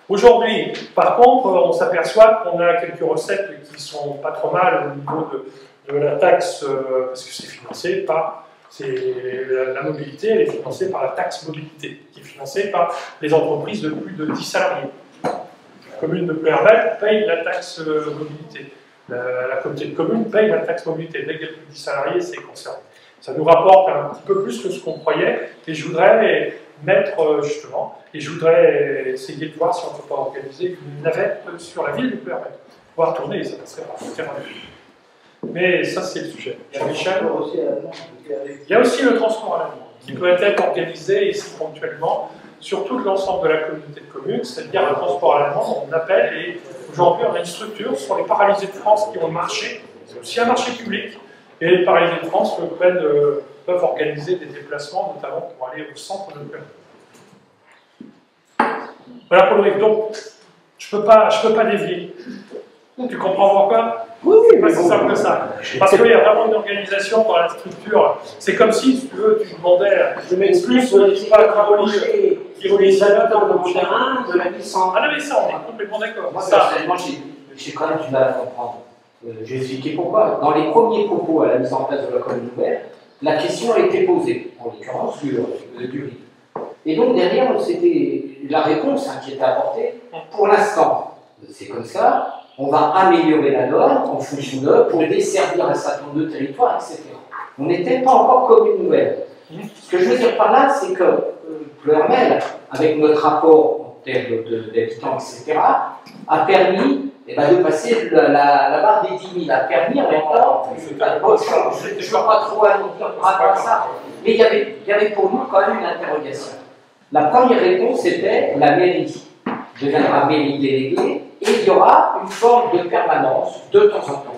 Aujourd'hui, par contre, on s'aperçoit qu'on a quelques recettes qui sont pas trop mal au niveau de la taxe, parce que c'est financé par... La mobilité, elle est financée par la taxe mobilité, qui est financée par les entreprises de plus de 10 salariés. La commune de Pleuhermel paye la taxe mobilité. La communauté de communes paye la taxe mobilité. Dès qu'il y a plus de 10 salariés, c'est concerné. Ça nous rapporte un petit peu plus que ce qu'on croyait, et je voudrais mettre, justement, et je voudrais essayer de voir si on ne peut pas organiser une navette sur la ville de Pleuhermel. Pouvoir tourner, et ça passerait par le terrain. Mais ça, c'est le sujet. Il y a aussi le transport à la demande, qui peut être organisé ici ponctuellement sur tout l'ensemble de la communauté de communes, c'est-à-dire le transport à la demande, on appelle, et aujourd'hui on a une structure, ce sont les paralysés de France qui ont le marché, c'est aussi un marché public, et les paralysés de France peuvent organiser des déplacements, notamment pour aller au centre de Pleuhermel. Voilà pour le RIV. Donc, je peux pas dévier. Tu comprends pourquoi? Oui, c'est pas si simple que ça. Parce qu'il y a vraiment une organisation dans la structure. C'est comme si tu demandais je m'excuse, pas Caroline qui relie ça dans le terrain de la licence. Ah non, mais ça, on est complètement d'accord. Moi, personnellement, j'ai quand même du mal à comprendre. Je vais expliquer pourquoi. Dans les premiers propos à la mise en place de la commune nouvelle, la question a été posée, en l'occurrence du RIV. Et donc derrière, c'était la réponse qui était apportée. Pour l'instant, c'est comme ça. On va améliorer la norme en fonction d'eux pour desservir un certain nombre de territoires, etc. On n'était pas encore commune nouvelle. Ce que je veux dire par là, c'est que Pleuhermel, avec notre rapport en termes d'habitants, etc., a permis de passer la barre des 10 000, a permis en même temps, je ne veux pas trop annoncer par rapport à ça, mais il y avait pour nous quand même une interrogation. La première réponse était la mairie deviendra mairie déléguée, et il y aura une forme de permanence de temps en temps.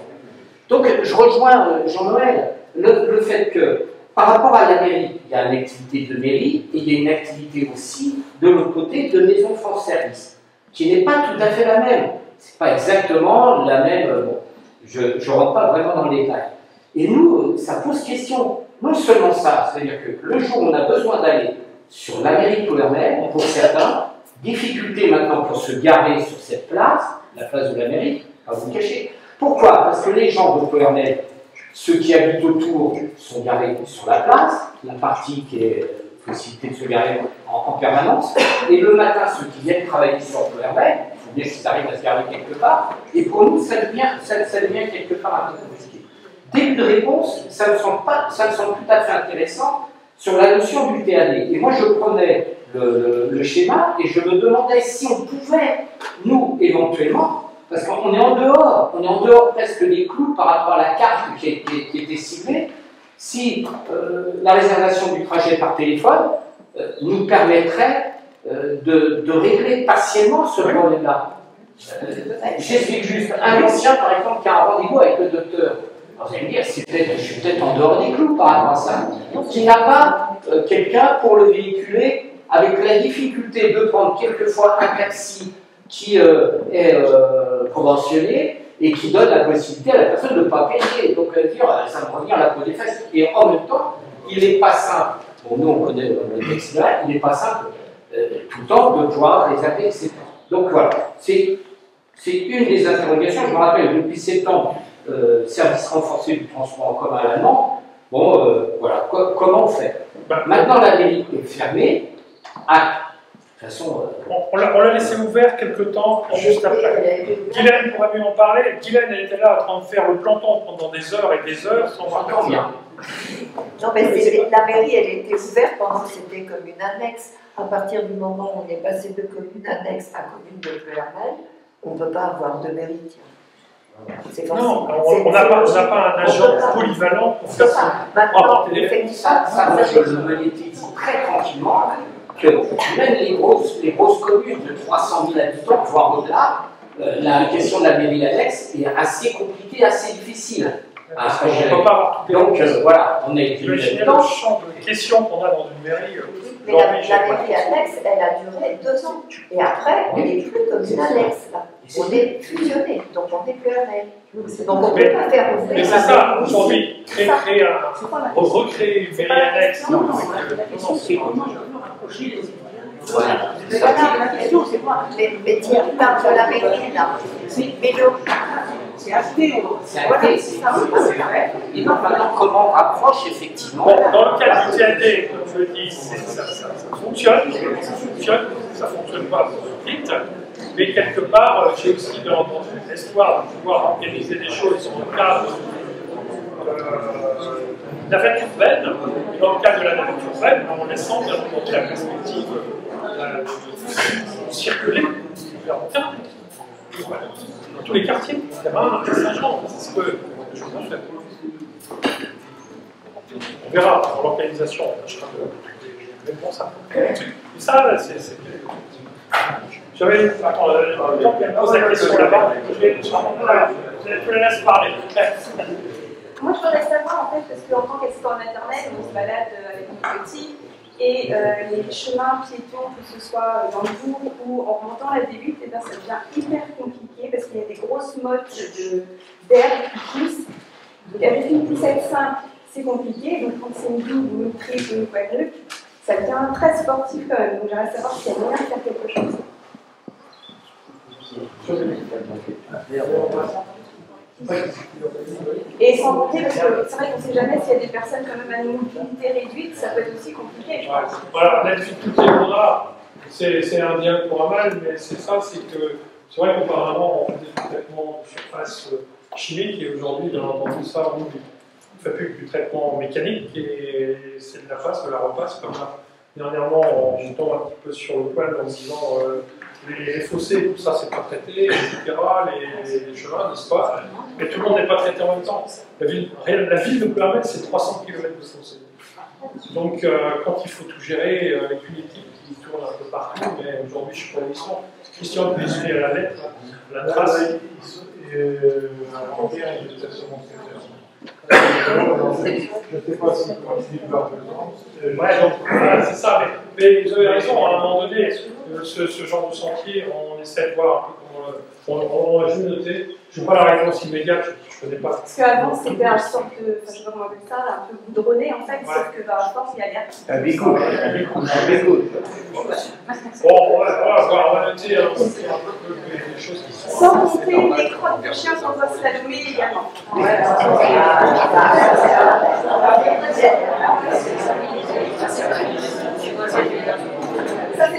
Donc je rejoins Jean-Noël, le fait que par rapport à la mairie, il y a une activité de mairie et il y a une activité aussi de l'autre côté de maison France Service, qui n'est pas tout à fait la même. C'est pas exactement la même. Bon, je ne rentre pas vraiment dans le détail. Et nous, ça pose question. Non seulement ça, c'est-à-dire que le jour où on a besoin d'aller sur la mairie de Pleuhermel, pour certains, difficulté maintenant pour se garer sur cette place, la place de la mairie, à vous cacher. Pourquoi? Parce que les gens de Pleuhermel, ceux qui habitent autour, sont garés sur la place, la partie qui est possibilité de se garer en permanence, et le matin, ceux qui viennent travailler sur Pleuhermel, il faut bien qu'ils arrivent à se garer quelque part, et pour nous, ça devient quelque part un peu compliqué. Début de réponse, ça me semble tout à fait intéressant sur la notion du TAD. Et moi, je prenais le schéma et je me demandais si on pouvait, nous, éventuellement, parce qu'on est en dehors presque des clous par rapport à la carte qui était ciblée, si la réservation du trajet par téléphone nous permettrait de régler partiellement ce problème-là. J'explique juste, un ancien, par exemple, qui a un rendez-vous avec le docteur, alors vous allez me dire, je suis peut-être en dehors des clous par rapport à ça, qui n'a pas quelqu'un pour le véhiculer, avec la difficulté de prendre quelquefois un taxi qui est conventionné et qui donne la possibilité à la personne de ne pas payer. Donc elle va dire, ça me revient à la peau des fesses. Et en même temps, il n'est pas simple, bon nous on connaît le texte là, il n'est pas simple tout le temps de pouvoir réserver, etc. Donc voilà, c'est une des interrogations. Je me rappelle, depuis septembre, service renforcé du transport en commun allemand, bon voilà, comment on fait? Maintenant la mairie est fermée. De toute façon, on l'a laissé ouvert quelque temps, juste après. Guylaine pourra mieux en parler. Guylaine, elle était là en train de faire le planton pendant des heures et des heures sans voir personne. Non, mais la mairie, elle était ouverte pendant que c'était commune annexe. À partir du moment où on est passé de commune annexe à commune de Pleuhermel, on ne peut pas avoir de mairie. Non, on n'a pas un agent polyvalent pour faire ça. Maintenant, effectivement, ça, je me l'étais dit très tranquillement, que même les grosses communes de 300 000 habitants, voire au-delà, la question de la mairie annexe est assez compliquée, assez difficile. Parce qu'on ne peut pas avoir tout Donc voilà, on est imaginez le champ de questions qu'on a dans une mairie. Mais la mairie annexe, elle a duré 2 ans. Et après, on n'est plus comme une annexe. Là. On est fusionné, donc on n'est plus un mail. Donc on ne peut pas faire ouvrir. Mais c'est ça, aujourd'hui, recréer une mairie annexe. Non, la question c'est comment je peux rapprocher les citoyens. Voilà. La question c'est quoi? Mais tiens, tu parles de la mairie là. C'est acté. Voilà, c'est ça. Et donc maintenant, comment on rapproche effectivement? Bon, dans le cas du TAD, comme je le dis, ça fonctionne, ça fonctionne pas vite, mais quelque part, j'ai aussi bien entendu l'espoir de pouvoir organiser des choses dans le cadre de la navette urbaine, et dans le cadre de la navette urbaine, en laissant bien entendu la perspective de circuler vers le terrain. Voilà. Dans tous les quartiers, Terrain, Saint-Jean, c'est ce que je veux faire. On verra pour l'organisation, on tâchera de réponse à ça, c'est. J'avais. Attends, tant qu'elle pose la question là-bas, je la laisse parler. Moi, je voudrais savoir, en fait, parce qu'en tant qu'assistant maternelle, on se balade avec nos petits, et les chemins piétons, que ce soit dans le bourg ou en remontant la D8, eh bien, ça devient hyper compliqué parce qu'il y a des grosses mottes d'herbe qui poussent. Donc, avec une poussette simple, c'est compliqué. Donc, quand c'est une double ou une triple ou une quadruple, ça devient très sportif quand même. Donc, j'aimerais savoir s'il y a moyen de faire quelque chose. Et sans compter, parce que c'est vrai qu'on ne sait jamais s'il y a des personnes quand même à une mobilité réduite, ça peut être aussi compliqué, je pense. Voilà, la difficulté qu'on a, c'est un bien pour un mal, mais c'est ça, c'est que c'est vrai qu'auparavant, on faisait du traitement de surface chimique, et aujourd'hui, bien entendu, ça, on ne fait plus que du traitement mécanique, et c'est de la face, de la repasse, comme là. Dernièrement, on tombe un petit peu sur le poil en disant les fossés, tout ça, c'est pas traité, etc., les chemins, n'est-ce pas? Mais tout le monde n'est pas traité en même temps. La ville de Clermont, c'est 300 km de fossés. Donc, quand il faut tout gérer, avec une équipe qui tourne un peu partout, mais aujourd'hui, je suis pas une mission. Christian peut suivre à la lettre, la trace. Je ne sais pas si c'est pas Ouais, donc c'est ça, mais vous avez raison, à un moment donné, ce genre de sentier, on essaie de voir un peu comment on a juste noté. Je n'ai pas la réponse immédiate, je ne connais pas. Parce qu'avant, c'était un sorte de, je ne sais pas comment on appelle ça, un peu goudronné en fait, ouais. Sauf que à force, il y a l'air. Un bigoude. Bon, on va noter un peu les choses qui sont. Sans compter les crottes de chiens qu'on va slalomer également. Ça c'est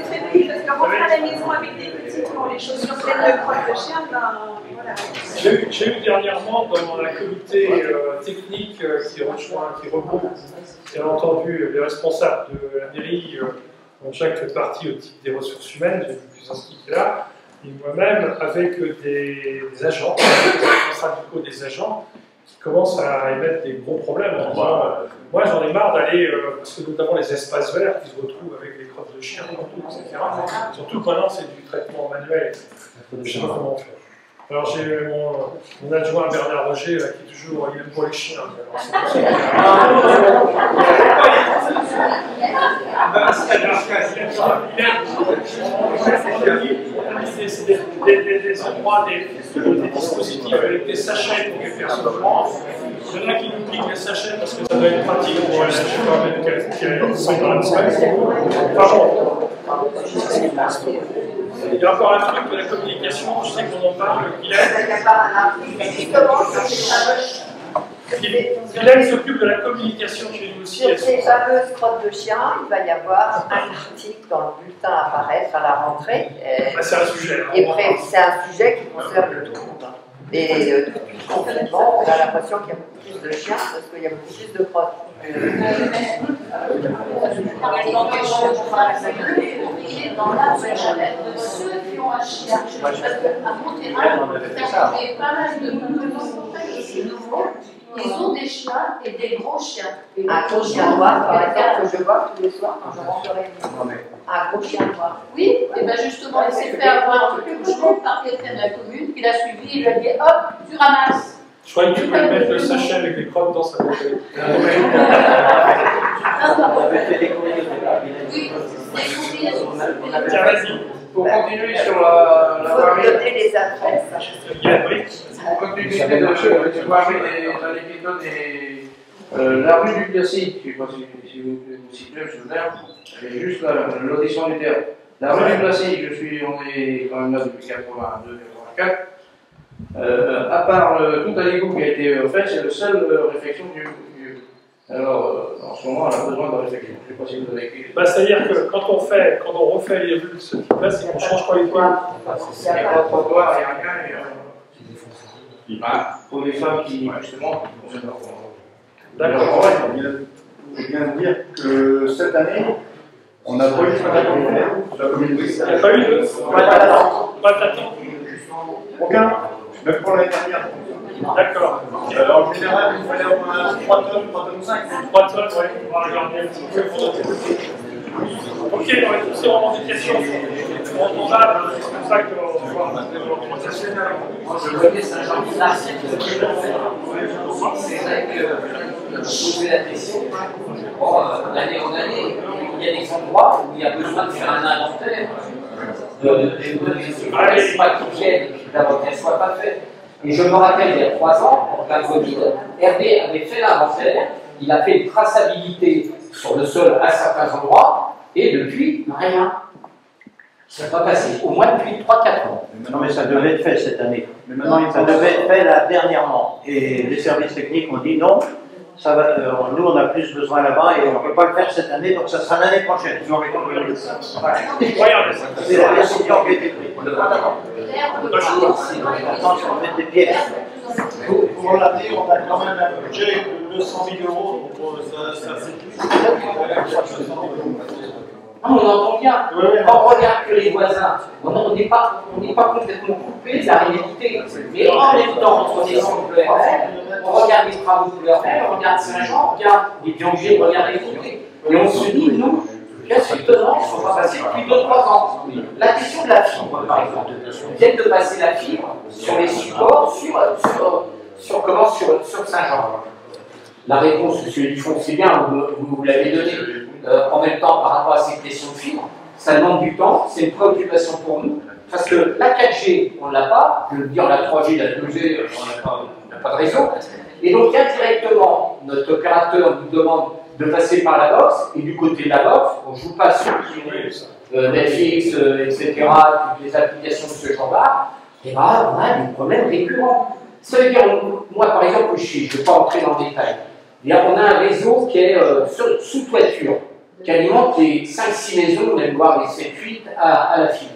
très joli parce que rentrer à la maison avec des petits qui ont les chaussures pleines de crottes de chien, ben voilà. J'ai eu dernièrement dans la comité technique qui regroupe, bien entendu, les responsables de la mairie, dont chaque fait partie au type des ressources humaines, j'ai vu plusieurs qui étaient là, et moi-même avec des agents, des syndicaux des agents, qui commencent à émettre des gros problèmes en disant moi j'en ai marre d'aller, parce que notamment les espaces verts qui se retrouvent avec des crottes de chiens partout, etc. Surtout que maintenant c'est du traitement manuel. Je ne sais pas comment faire. Alors j'ai mon adjoint Bernard Roger là, qui est toujours, il aime pour les chiens. C'est des endroits, des dispositifs avec des sachets pour les personnes grandes. Il y en a qui nous piquent les sachets parce que ça doit être pratique pour aller chercher qu'elles sont dans la salle. Il y a encore un truc de la communication, je sais qu'on en parle, Guylaine s'occupe de la communication chez nous aussi. Sur ces fameuses crottes de chien, il va y avoir un article dans le bulletin à apparaître à la rentrée. C'est un sujet. Et c'est un sujet qui concerne tout le monde. Et depuis le confinement, on a l'impression qu'il y a beaucoup plus de chiens parce qu'il y a beaucoup plus de crottes. Dans la ceux qui ont un chien, parce qu'à Montéral, il y a pas mal de nouveaux, ils ont des chiens et des gros chiens. Un gros chien noir, par exemple, que je vois tous les soirs quand je rentre un gros chien noir. Oui, et bien justement, il s'est fait avoir par quelqu'un de la commune, qui l'a suivi, il lui a dit hop, tu ramasses. Je croyais que tu pouvais mettre le sachet avec les crottes dans sa bouteille. Tiens, vas-y. Pour continuer sur la voirie. Donner les adresses. Pour continuer sur la voirie dans les piétons et la rue du Classique, je ne sais pas si vous situez, je vous c'est juste l'audition du théâtre. La rue du Classique, on est quand même là depuis 82-84. À part tout à l'égout qui a été fait, c'est la seule réflexion du lieu. Alors, en ce moment, on a besoin de réflexion. Je ne sais pas si vous avez écrit. C'est-à-dire que quand on refait les rues de ce type-là, c'est qu'on change pas les toits. Il n'y a pas de trottoir, il n'y a rien. Pour les femmes qui, justement, consomment leur corps. D'accord. Je viens de dire que cette année, on n'a pas eu de traitement de la commune. Il n'y a pas eu de pas d'attente. Aucun, même pour l'année dernière. D'accord. En général, il fallait au moins 3 tonnes, 3 tonnes 5. 3 tonnes, oui. On va regarder un petit peu. Ok, donc c'est vraiment des questions entendables, c'est comme ça qu'on va voir l'augmentation. Je connais Saint-Jean-de-Arc, c'est vrai que je posais la question. Bon, d'année en année, il y a des endroits où il y a besoin de faire un inventaire. C'est pas qu'ils viennent et que l'inventaire ne soit pas fait. Et je me rappelle, il y a 3 ans, en plein Covid, Hervé avait fait l'inventaire, il a fait une traçabilité sur le sol à certains endroits, et depuis, rien. Ça n'a pas passé, au moins depuis 3-4 ans. Non, mais ça devait être fait cette année. Mais maintenant, ça devait être fait là dernièrement. Et les services techniques ont dit non, ça va, nous on a plus besoin là-bas et on ne peut pas le faire cette année, donc ça sera l'année prochaine. C'est la décision qui a été prise. On met des pièces. Pour l'année, on a quand même un budget de 200 000 euros, donc ça c'est Non, on entend bien. Quand on regarde que les voisins, on n'est pas complètement coupé de la réalité. Mais en même temps, on descend de l'ERL, on regarde les travaux de l'ERL, on regarde Saint-Jean, on regarde les Biongers, on regarde les côtés. Et on se dit, nous, qu'est-ce étonnant, ils ne sont pas passés depuis 2-3 ans. La question de la fibre, par exemple, viennent de passer la fibre sur les supports, sur Saint-Jean. La réponse, M. Dufour, c'est bien, vous l'avez donnée. En même temps, par rapport à ces questions de fibre, ça demande du temps, c'est une préoccupation pour nous, parce que la 4G, on ne l'a pas, je veux dire la 3G, la 2G, on n'a pas de réseau, et donc indirectement, notre opérateur nous demande de passer par la box, et du côté de la box, on ne joue pas sur Netflix, etc., toutes les applications de ce genre-là, et bien on a des problèmes récurrents. Ça veut dire, moi par exemple, je ne vais pas entrer dans le détail, on a un réseau qui est sous toiture, qui alimente les 5-6 maisons, même voire les 7-8 à la fibre.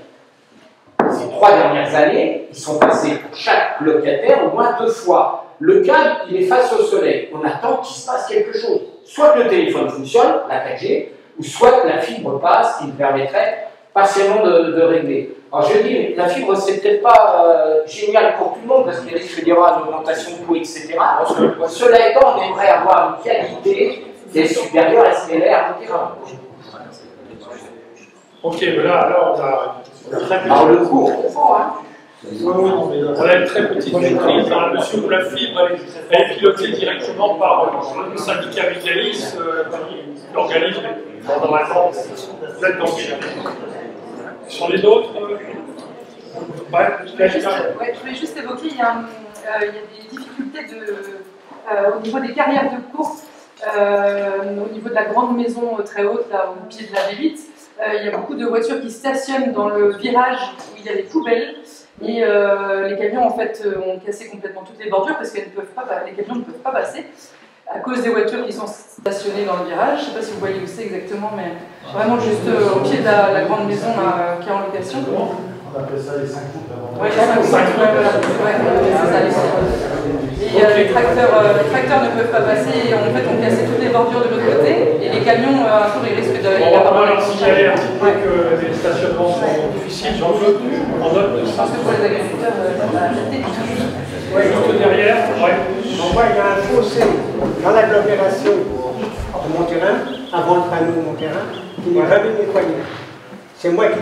Ces 3 dernières années, ils sont passés pour chaque locataire au moins 2 fois. Le câble, il est face au soleil. On attend qu'il se passe quelque chose. Soit que le téléphone fonctionne, la 4G, ou soit que la fibre passe, qui nous permettrait partiellement de régler. Alors je dis, la fibre, c'est peut-être pas génial pour tout le monde, parce qu'il risque d'y avoir une augmentation de coûts, etc. Cela étant, on aimerait avoir une qualité qui est supérieure à ce qu'elle est à terrain. Ok, mais là, alors on a très petit. Alors le coût, on comprend, hein. On a une très petite maîtrise dans la mesure où la fibre elle est pilotée directement par le syndicat Vigalis, l'organisme dans la grande. Vous êtes dans le Sur les autres je voulais juste évoquer, il y a des difficultés au niveau des carrières de course, au niveau de la grande maison très haute, là, au pied de la V8. Il y a beaucoup de voitures qui stationnent dans le virage où il y a des poubelles. Et les camions en fait ont cassé complètement toutes les bordures parce que les camions ne peuvent pas passer à cause des voitures qui sont stationnées dans le virage. Je ne sais pas si vous voyez où c'est exactement, mais vraiment juste au pied de la grande maison qui est en location. On appelle ça les 5 coupes. Oui, les 5 coupes, c'est ça, les 5 coupes. Et les tracteurs ne peuvent pas passer et en fait on cassé toutes les bordures de l'autre côté et les camions un jour ils risquent de... On va leur signaler un petit peu que les stationnements sont difficiles, j'en veux en note de ça. Parce que pour les agriculteurs, juste derrière, on voit il y a un fossé dans l'agglomération de Monterrain, avant le panneau de Monterrain, qui n'est jamais nettoyé. C'est moi qui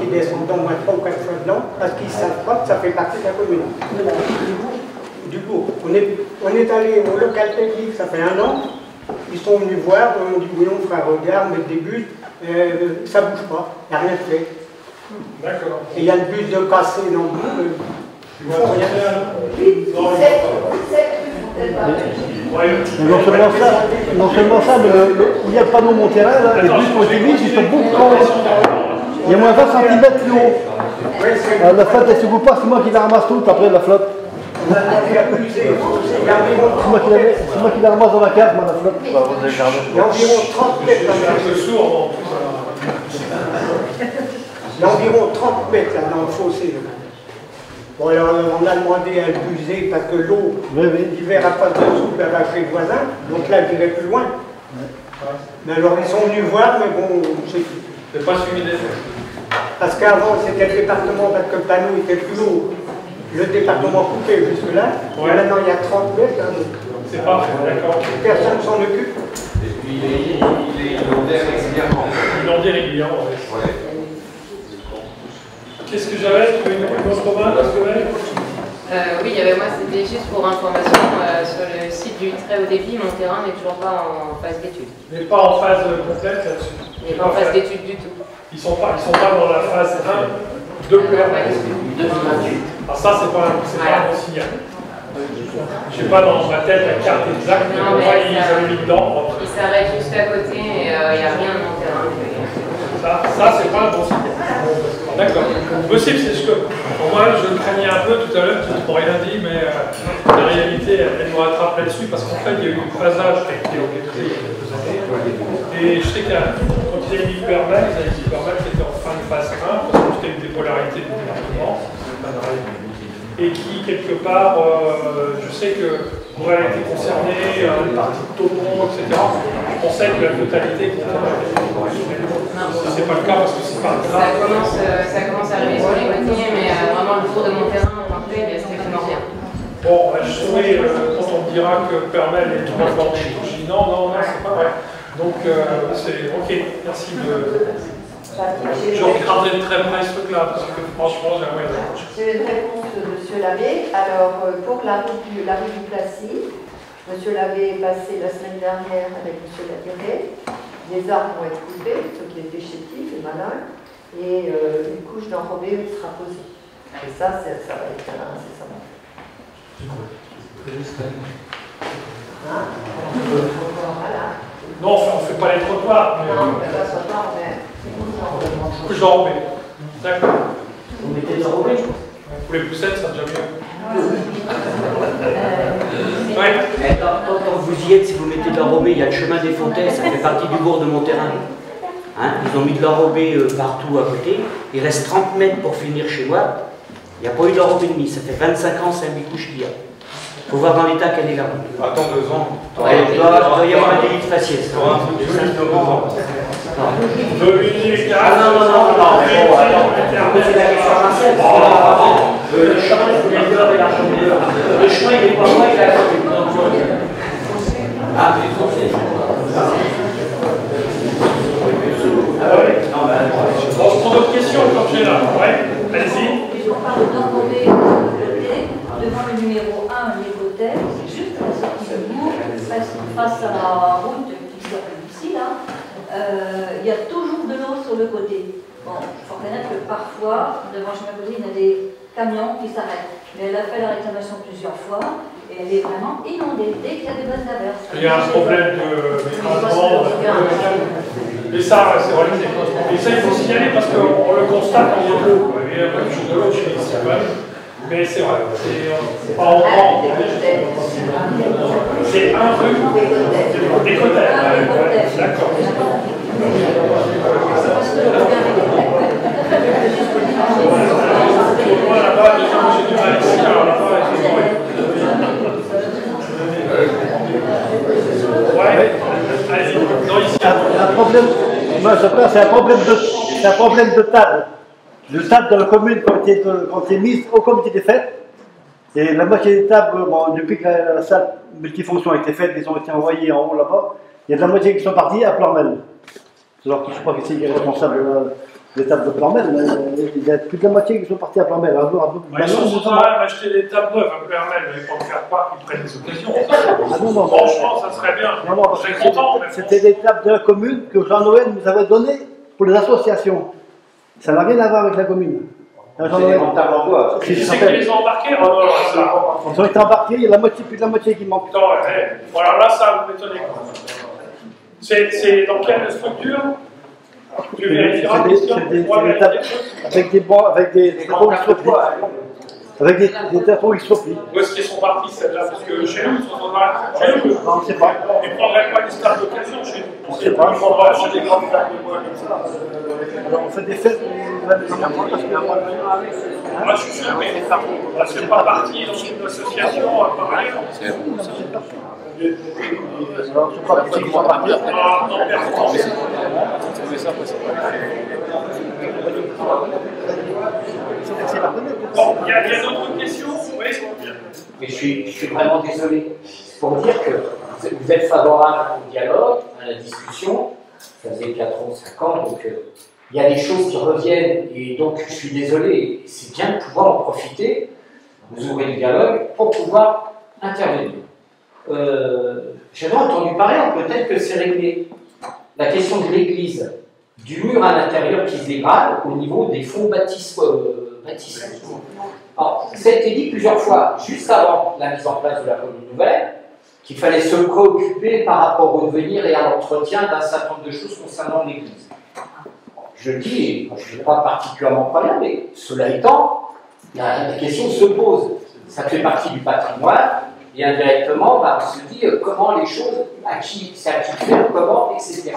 descends dedans, moi 3 ou 4 fois dedans, parce qu'ils ne savent pas que ça fait partie de la commune. du coup, on est allé au local technique, ça fait 1 an. Ils sont venus voir, on a dit oui, on fera regarde, mettre des bus, ça bouge pas, il n'y a rien de fait. D'accord. Et il y a le bus de cassé dans le bout. Ils font rien. Non seulement ça, mais il y a le panneau Monterrain, là, les bus positivistes, ils sont beaucoup trop hauts. Il y a moins 20 cm plus haut. La flotte, elle ne se coupe pas, c'est moi qui la ramasse toute après la flotte. C'est moi qui la ramasse dans la cave, moi, la flotte. Il y a environ 30 mètres dans il y a environ 30 mètres là, dans le fossé. Bon, alors on a demandé à le buser parce que l'eau, l'hiver à pas dessous, elle va chez le voisin, donc là, je dirais plus loin. Mais alors, ils sont venus voir, mais bon, je sais plus. C'est pas suivi des faits. Parce qu'avant, c'était le département, parce que le panneau était plus haut. Le département coupé jusque-là. Ouais. Maintenant, il y a 30 mètres. Hein, c'est pas fait, d'accord. Personne ne s'en occupe. Et puis, ils l'inondaient régulièrement. Ils l'inondaient régulièrement, oui. Qu'est-ce que j'avais? Une autre main, oui, il y avait moi, c'était juste pour information sur le site du très haut débit, mon terrain n'est toujours pas en phase d'étude. Il n'est pas en phase complète là-dessus. Il n'est pas en phase d'étude du tout. Ils ne sont pas dans la phase 1 de PRML. 2028. Alors ça, c'est pas un bon signal. Je n'ai pas dans ma tête la carte exacte, mais moi, ils avaient mis dedans. Il s'arrête juste à côté et il n'y a rien de mon terrain. Ça c'est pas un bon signal. D'accord. Possible, c'est ce que. Moi, je le craignais un peu tout à l'heure, tu ne m'as rien dit, mais la réalité, elle me rattrape là-dessus, parce qu'en fait, il y a eu un phasage qui a été orchestré il y a quelques années. Et je sais qu'il y a, quand il y a eu l'hypermel, ils avaient l'hypermel qui était en fin de phase 1, parce que c'était une dépolarité du département, et qui, quelque part, je sais que pourrait avoir été concerné, les parties de Topon, etc. Je pensais que la totalité était c'est pas le cas parce que c'est pas grave. Ça commence à arriver sur les côtés, mais vraiment le tour de mon terrain en tant que tel, il y a strictement rien. Bon, je saurai quand on me dira que Permel est tout bordé. Je dis non, c'est pas vrai. Donc, c'est ok, merci de. Je regarderai de très près ce truc-là, parce que franchement, j'aimerais. J'ai une réponse de M. Labbé. Alors, pour la rue du Plessis, M. Labbé est passé la semaine dernière avec M. Latiré. Les arbres vont être coupés, ce qui est chétif et malin, et une couche d'enrobé sera posée. Et ça va être incessamment. Voilà. Non, on ne fait pas les trottoirs. Mais... Non, on ne fait pas les trottoirs, mais couche d'enrobé. D'accord. Vous mettez de l'enrobé? Pour les poussettes, ça déjà mieux. Quand vous y êtes, si vous mettez de l'enrobé, il y a le chemin des Fontaines, ça fait partie du bourg de Monterrain. Hein, ils ont mis de l'enrobé partout à côté. Il reste 30 mètres pour finir chez moi. Il n'y a pas eu d'enrobé de mise. Ça fait 25 ans, c'est un bicouche qu'il y a. Il faut voir dans l'état qu'elle est là. Attends 2 ans. Il doit y avoir un délit de faciès. Le chemin, il est pas loin, il est à côté. Ah, mais on prend d'autres questions comme j'ai là. Ouais, allez-y. On parle d'enrobé devant le numéro 1, l'Écotel, c'est juste à la sortie du bourg, face à la route qui sort d'ici, là, il y a toujours de l'eau sur le côté. Bon, il faut reconnaître que parfois, devant chez ma cousine, il y a des camions qui s'arrêtent. Mais elle a fait la réclamation plusieurs fois et elle est vraiment inondée dès qu'il y a des bonnes averses. Il y a un problème d'écrasement. Et ça, c'est réalisé. Et ça, il faut signaler parce qu'on le constate quand il y a de l'eau. Il y a pas de chose de l'eau chez les citoyens. Mais c'est vrai, c'est pas en grand. C'est un rue d'Écotel. D'accord. Moi là-bas, j'ai du mal ici, alors là-bas, ouais, allez-y. Non, ici. Un problème, moi je pense, c'est un problème de table. De table dans la commune quand il est mise au comité des fêtes. Et la moitié des tables, bon, depuis que la salle multifonction a été faite, ils ont été envoyés en haut là-bas. Il y a de la moitié qui sont partis à Plormel. Alors je crois que c'est qui est responsable les tables de Plambel, il y a plus de la moitié qui sont partis à Plambel. Ils sont quand même acheter des tables neuves à Plambel, mais pas faire part qu'ils prennent des occasions. Ah non, non, franchement, ça serait bien. Non, non, parce que c'était des tables de la commune que Jean-Noël nous avait données pour les associations. Ça n'a rien à voir avec la commune. C'est des tables en bois. C'est qu'ils ont embarqué, ils ont été embarqués, il y a la moitié, plus de la moitié qui manque. Non, voilà, là, ça vous m'étonnez. C'est dans quelle structure? Tu vérifieras avec des bancs, avec des tapeaux isoplis. Avec des tapeaux isoplis. Où est-ce qu'ils sont partis celles-là? Parce que chez nous, ils sont en train de. Non, on ne sait pas. Ils ne prendraient pas des stars d'occasion chez nous. On ne sait pas. Ils vont pas acheter des grandes tables de bois comme ça. Alors on fait des fêtes. Moi, je suis sûr, mais parce que pas parti dans une association par ailleurs. Alors, je crois qu'ils vont partir. Bon, il y a d'autres questions? Oui. Mais je suis vraiment désolé. Pour dire que vous êtes favorable au dialogue, à la discussion. Ça faisait 4 ans, 5 ans, donc il y a des choses qui reviennent, et donc je suis désolé. C'est bien de pouvoir en profiter, vous ouvrez le dialogue, pour pouvoir intervenir. J'avais entendu parler, peut-être que c'est réglé, la question de l'église, du mur à l'intérieur qui se dégrade au niveau des fonds baptismaux. Alors, ça a été dit plusieurs fois, juste avant la mise en place de la commune nouvelle, qu'il fallait se préoccuper par rapport au devenir et à l'entretien d'un certain nombre de choses concernant l'église. Je dis, je ne suis pas particulièrement croyant, mais cela étant, la question se pose. Ça fait partie du patrimoine, et indirectement, on se dit comment les choses, à qui c'est à qui faire, comment, etc.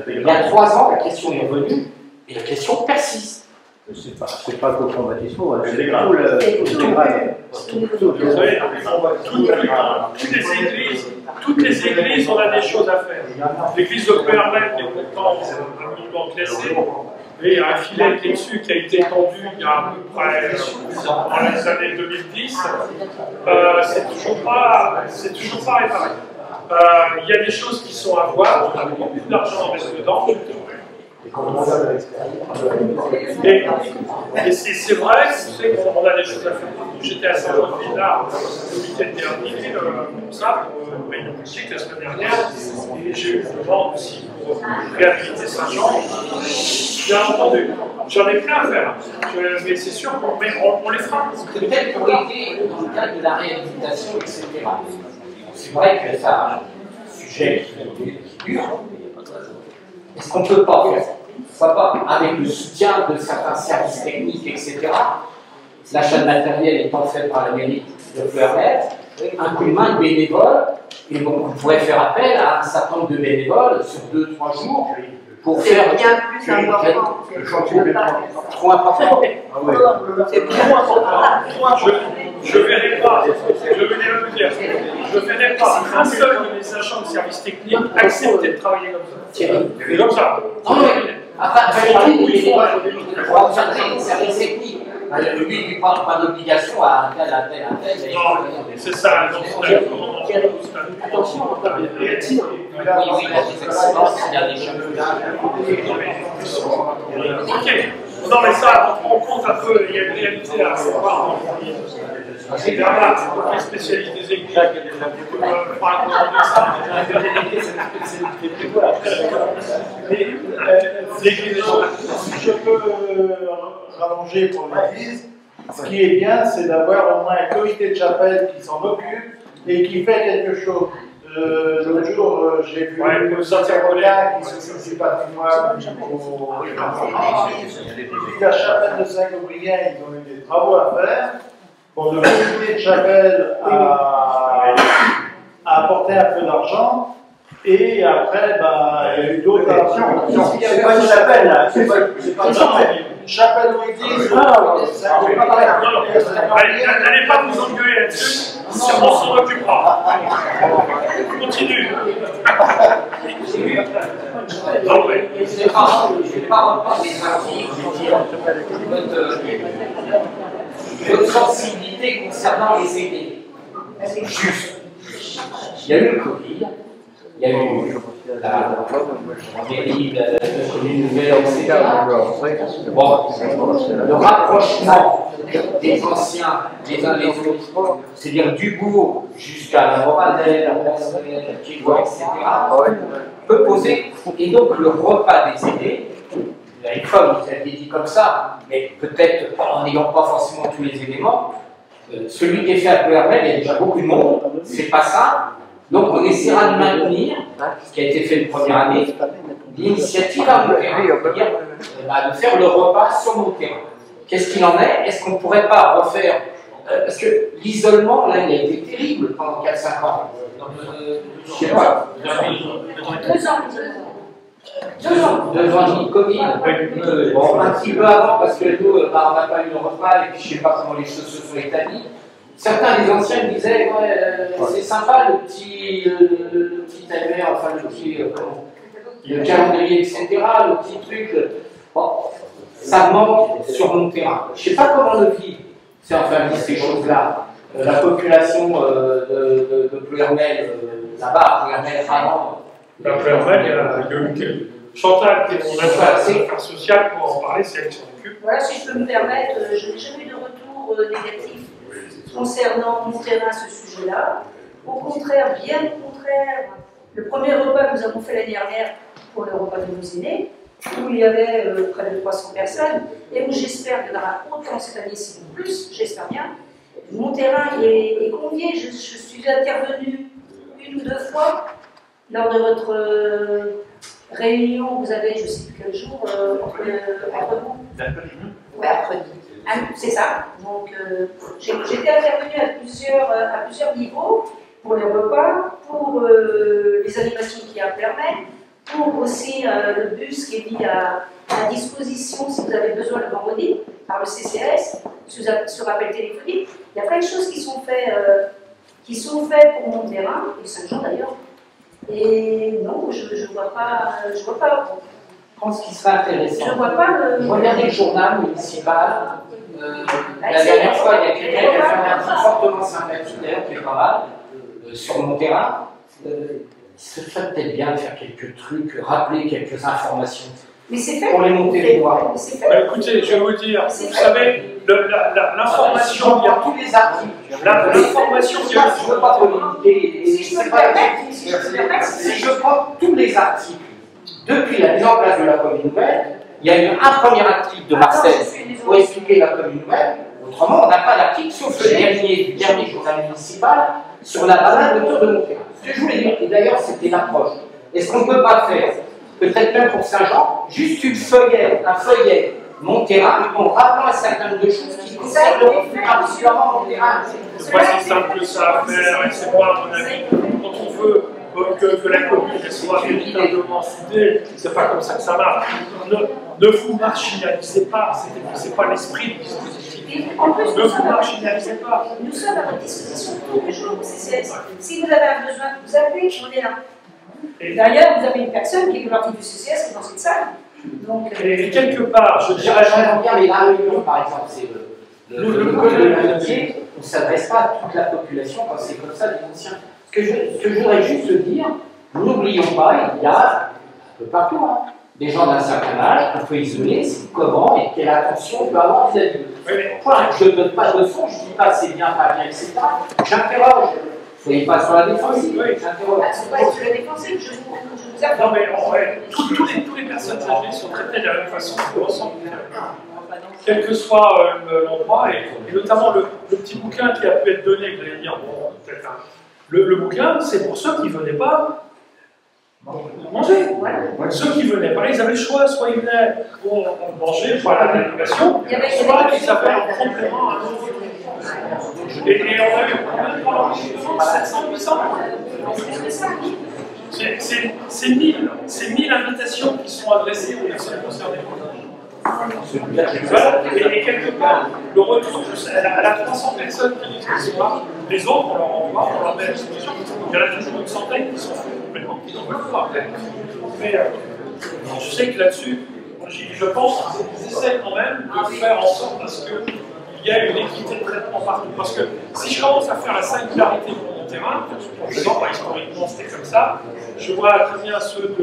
Il y a 3 ans, la question est revenue, et la question persiste. C'est pas qu'au fonds baptismaux, c'est toutes les églises, on a des choses à faire. L'église de Père-Mel qui est pourtant un monument classé, et il y a un filet qui est dessus qui a été tendu il y a à peu près dans les années 2010. C'est toujours pas réparé. Il y a des choses qui sont à voir, on a beaucoup d'argent à mettre dedans. Et c'est vrai qu'on a des choses à faire. J'étais à Saint-Jean-de-Villard le week-end dernier, comme ça, pour une réunion politique la semaine dernière, et j'ai eu une demande aussi pour réhabiliter Saint-Jean. Bien entendu, j'en ai plein à faire, mais c'est sûr qu'on les fera. Peut-être pour aider dans le cadre de la réhabilitation, etc. C'est vrai que c'est un sujet qui dure. Est-ce qu'on ne peut pas faire ça? Pourquoi pas, avec le soutien de certains services techniques, etc. L'achat de matériel étant fait par la mairie de Fleuret, un coup de main de bénévoles, et donc on pourrait faire appel à un certain nombre de bénévoles sur 2-3 jours pour faire bien plus important. Le chantier trop important. C'est bien important. Je ne verrai pas, je vais le dire, je ne verrai pas un seul de mes agents de service technique accepter de travailler comme ça. C'est comme ça. Après, parler des bénévoles pour encadrer les services techniques. Lui, il ne parle pas d'obligation à un tel. Non, c'est ça. Attention, oui, il y a des accidents, il y a des cheveux. Ok. Non, mais ça, on prend en compte un peu, il y a une réalité à voir. C'est Bernard, c'est les spécialistes des églises. Si je peux rallonger pour l'église, ce qui est bien, c'est d'avoir au moins un comité de chapelle qui s'en occupe et qui fait quelque chose. L'autre jour, j'ai vu le Saint-Pierre qui s'occupe du patrimoine la chapelle de Saint-Gobrien, ils ont eu des travaux à faire. Bon, le comité de chapelle a apporté un peu d'argent. Et après, il y a eu d'autres actions. C'est pas une chapelle, là. C'est pas une chapelle. Une chapelle ou église. N'allez pas vous engueuler là-dessus, on s'en occupera. Continue. Je ne vais pas reprendre les articles, je vais dire votre sensibilité concernant les aînés. Juste. Il y a eu le Covid, il y a eu mairie, la commune nouvelle, etc. Bon, le rapprochement des anciens les uns les autres, c'est-à-dire du bourg jusqu'à la Moradelle, la Personnelle, la Quégois, etc., peut poser. Et donc le repas des aînés, comme vous avez dit comme ça, mais peut-être en n'ayant pas forcément tous les éléments, celui qui est fait à Plouermel, il y a déjà beaucoup de monde, c'est pas ça. Donc on essaiera de maintenir ce qui a été fait une première année, l'initiative à Montterrain, c'est-à-dire de faire le repas sur Montterrain. Qu'est-ce qu'il en est? Est-ce qu'on ne pourrait pas refaire parce que l'isolement, là, il a été terrible pendant 4-5 ans. Je sais pas. 2 ans. 2 ans et demi de Covid. Bon, un petit peu avant, parce que nous, on n'a pas eu le repas, et puis je ne sais pas comment les choses se sont établies. Certains des anciens me disaient, ouais, c'est sympa le petit annuaire, enfin le petit le calendrier, etc., le petit truc. Bon, ça manque sur mon terrain. Je ne sais pas comment le vivre. C'est enfin ces choses-là. La population de Plouermel, là-bas, à Plouermel, avant. À Plouermel, il y a eu Chantal, qui est mon affaire sociale, pour en parler, c'est elle qui s'en occupe. Voilà, si je peux me permettre, je n'ai jamais eu de retour négatif concernant mon terrain à ce sujet-là. Au contraire, bien au contraire, le premier repas que nous avons fait l'année dernière pour le repas de nos aînés, où il y avait près de 300 personnes, et où j'espère qu'il y en aura autant cette année-ci ou plus, j'espère bien. Mon terrain est convié, je suis intervenue 1 ou 2 fois lors de votre réunion, vous avez, je ne sais plus quel jour, entre vous. Mercredi. C'est ça. Donc, j'étais intervenue à plusieurs niveaux pour les repas, pour les animations qui en permettent, pour aussi le bus qui est mis à disposition si vous avez besoin le vendredi par le CCS, sur appel téléphonique. Il y a plein de choses qui sont faites pour mon terrain, et Saint-Jean d'ailleurs. Et non, je vois pas. Je pense qu'il serait intéressant. Je vois pas le. Regardez le journal municipal. La dernière fois, il y a quelqu'un qui a fait un truc fortement sympathique, d'ailleurs, qui est pas mal, sur mon terrain. Il serait peut-être bien de faire quelques trucs, rappeler quelques informations. Mais c'est fait. Pour les monter les voies. Écoutez, je vais vous dire, vous savez, l'information, il y a tous les articles. L'information, je ne veux pas communiquer. Si je prends tous les articles, depuis la mise en place de la commune nouvelle, il y a eu un premier article de Marcel pour expliquer la commune nouvelle. Autrement, on n'a pas d'article, sauf le dernier journal municipal sur la balade autour de Montterrain. Ce que je voulais dire, et d'ailleurs c'était l'approche. Est-ce qu'on ne peut pas faire, peut-être même pour Saint-Jean, juste un feuillet Montterrain en rappelant un certain nombre de choses qui concerneront plus particulièrement Montterrain. C'est pas si simple que ça à faire, et c'est pas, à mon avis, quand on veut que la commune soit véritablement soudée, c'est pas comme ça que ça marche. Ne vous marginalisez pas, c'est pas l'esprit du dispositif. En plus, ne vous marginalisez pas. Nous sommes à votre disposition tous les jours au CCS. Si vous avez un besoin, vous appelez, on est là. D'ailleurs, vous avez une personne qui est partie du CCS qui est dans cette salle. Donc, et quelque part, je dirais. J'aimerais bien les réunions, par exemple, c'est le code de l'amitié, on ne s'adresse pas à toute la population quand c'est comme ça, les anciens. Ce que je voudrais juste dire, n'oublions pas, il y a un peu partout, des gens d'un certain âge qu'on peut isoler, c'est comment et quelle attention on peut avoir vis-à-vis d'eux. Je ne donne pas de son, je ne dis pas c'est bien, pas bien, etc. J'interroge. Soyez pas sur la défensive, j'interroge. C'est pas sur la défensive, je vous affirme. Non, mais en vrai, toutes les personnes âgées sont traitées de la même façon, quel que soit l'endroit, et notamment le petit bouquin qui a pu être donné, vous allez dire, bon, peut-être le bouquin, c'est pour ceux qui ne venaient pas manger. Ceux qui ne venaient pas, ils avaient le choix, soit ils venaient pour manger, pour l'animation, soit ils avaient un complément à manger. Et on a eu pendant 700, 800. C'est 1000 invitations qui sont adressées aux personnes concernées. Et quelque part, le retour, elle a 300 personnes qui sont là, les autres, on leur envoie, on leur met à disposition. Il y en a toujours une centaine qui s'en foutent complètement, qui n'en veulent pas. Mais je sais que là-dessus, je pense qu'ils essaient quand même de faire en sorte à ce qu'il y ait une équité de traitement partout. Parce que si je commence à faire la singularité pour mon terrain, en disant, bah, historiquement, c'était comme ça. Je vois très bien ceux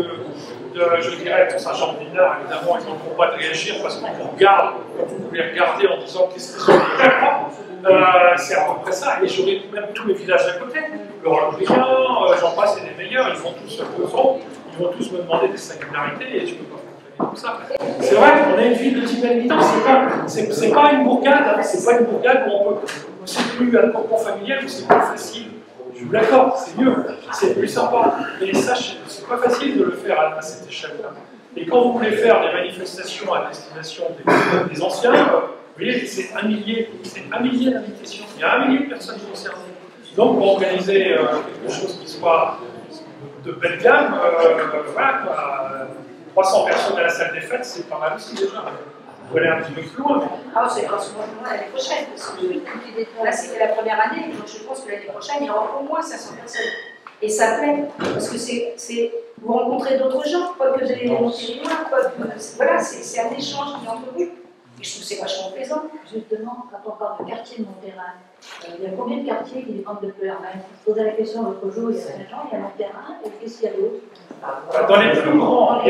je dirais, pour Saint-Jean-de-Villenard, évidemment, ils n'ont pas de réagir parce qu'on regarde, quand vous pouvez regarder en disant qu'est-ce qu'ils sont c'est à peu près ça. Et j'aurais même tous les villages à côté, le Roland-Briand, j'en passe, c'est les meilleurs, ils vont tous ils vont tous me demander des singularités et je ne peux pas fonctionner comme ça. C'est vrai qu'on a une ville de type habitant, c'est pas une bourgade, c'est pas une bourgade où on peut. C'est plus un cocon familial où c'est plus facile. Je suis d'accord, c'est mieux, c'est plus sympa. Mais ça, c'est pas facile de le faire à cette échelle-là. Et quand vous voulez faire des manifestations à destination des anciens, vous voyez, c'est un millier d'invitations. Il y a 1 million de personnes concernées. Donc, pour organiser quelque chose qui soit de belle gamme, voilà, quoi, 300 personnes à la salle des fêtes, c'est pas mal aussi déjà. Vous pouvez aller un petit peu plus loin. Ah, c'est pas souvent plus loin l'année prochaine, parce que là, c'était la première année, donc je pense que l'année prochaine, il y aura au moins 500 personnes. Et ça plaît, parce que vous rencontrez d'autres gens, pas que des Montérémois, voilà, c'est un échange qui est entre vous. Et je trouve que c'est vachement plaisant. Justement, quand on parle de quartier de Monterrain, il y a combien de quartiers qui dépendent de Pleurin? Je posais la question l'autre jour, il y a Saint-Jean, il y a Monterrain, et qu'est-ce qu'il y a d'autre? Dans les plus grands,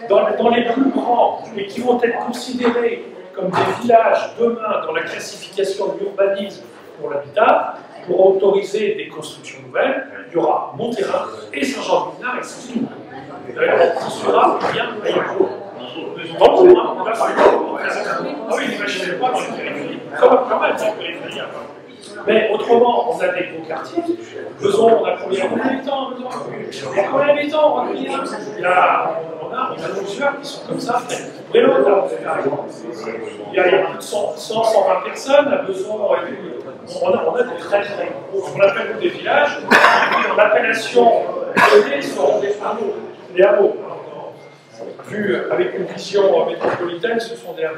dans les plus grands, et qui vont être considérés comme des villages demain dans la classification de l'urbanisme pour l'habitat, pour autoriser des constructions nouvelles, il y aura Monterrain et Saint-Jean-de-Villenard et Saint-Jean. D'ailleurs, on construira bien ailleurs. Dans le coin, on va faire ah oui, n'imaginez pas dans les périphéries, comme elle dans les périphéries. Mais autrement, on a des gros quartiers. Besançon, on a combien d'habitants? Combien d'habitants? On a plusieurs qui sont comme ça. Brélotte, par exemple. Il y a plus de 120 personnes à Besançon. On a des très très gros. On appelle des villages. En appellation donnée seront des hameaux. Des hameaux. Vu avec une vision métropolitaine, ce sont des hameaux.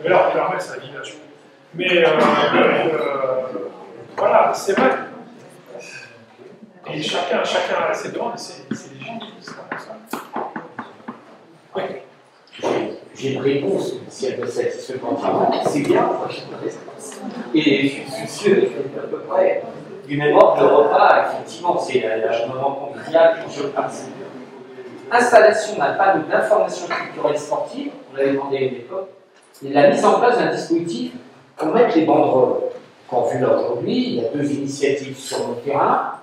Mais là, on permet, c'est un village. Mais voilà, c'est vrai. Et chacun a ses droits, c'est légitime. Oui. J'ai une réponse, si elle me satisfait entièrement, c'est bien, et je suis soucieux à peu près du même ordre de repas, effectivement, c'est un moment convivial quand je passe. Installation d'un panneau d'information culturelle sportive, on l'avait demandé à une époque, et la mise en place d'un dispositif pour mettre les banderoles. Quand vu là aujourd'hui, il y a 2 initiatives sur le terrain,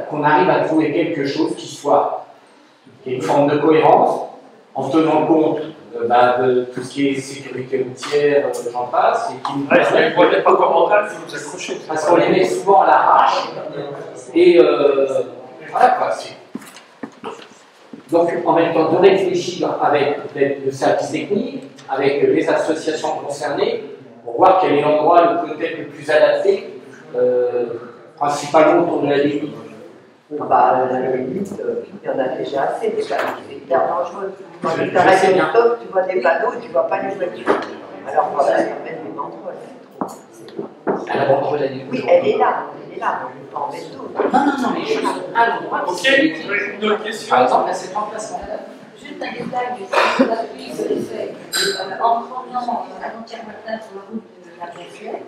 qu'on arrive à trouver quelque chose qui ait une forme de cohérence, en tenant compte de tout ce qui est sécurité routière, j'en passe, et qui nous permet pas commentaire, il faut nous accrocher. Parce qu'on les met souvent à l'arrache, et voilà quoi. Donc en même temps de réfléchir avec le service technique, avec les associations concernées, pour voir quel est l'endroit peut-être le plus adapté, principalement autour de la limite. La limite, il y en a déjà assez, c'est hyper dangereux. Quand tu t'arrêtes au stop, tu vois des panneaux, tu ne vois pas les voitures. Alors quand il y a des banderoles, c'est trop. À la banderole, elle est oui, elle est là, on peut pas en mettre d'autres. Non, mais juste à l'endroit. Ok, une autre question. Par exemple, à cet emplacement. Juste un détail, mais la pluie se les fait. En prenant avant-hier matin sur la route de la Bressière,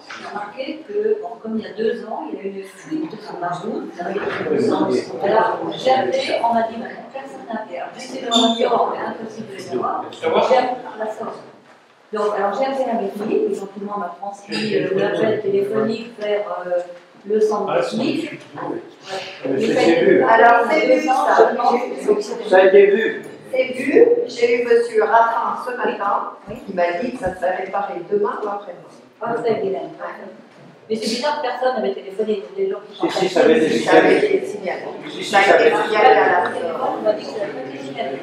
j'ai remarqué que, comme il y a 2 ans, il y a eu une fuite sur la route avec le sens. Alors, j'ai appelé, on m'a dit, personne n'a appelé. Alors, j'essaie de me dire, impossible de les savoir. J'ai appelé par la sorte. Donc, alors j'ai appelé la mairie, et gentiment m'a transmis l'appel téléphonique vers le centre technique. Alors, c'est vu ça. Ça a été vu. C'est vu. J'ai eu M. Raffin ce matin qui m'a dit que ça serait réparé demain ou après-demain. Ah, ça a été là. Mais c'est bizarre que personne n'avait téléphoné. Des gens qui sont Si, ça avait été signalé. Ça avait été signalé. Ça a été signalé à la on m'a dit que ça n'avait pas été signalé.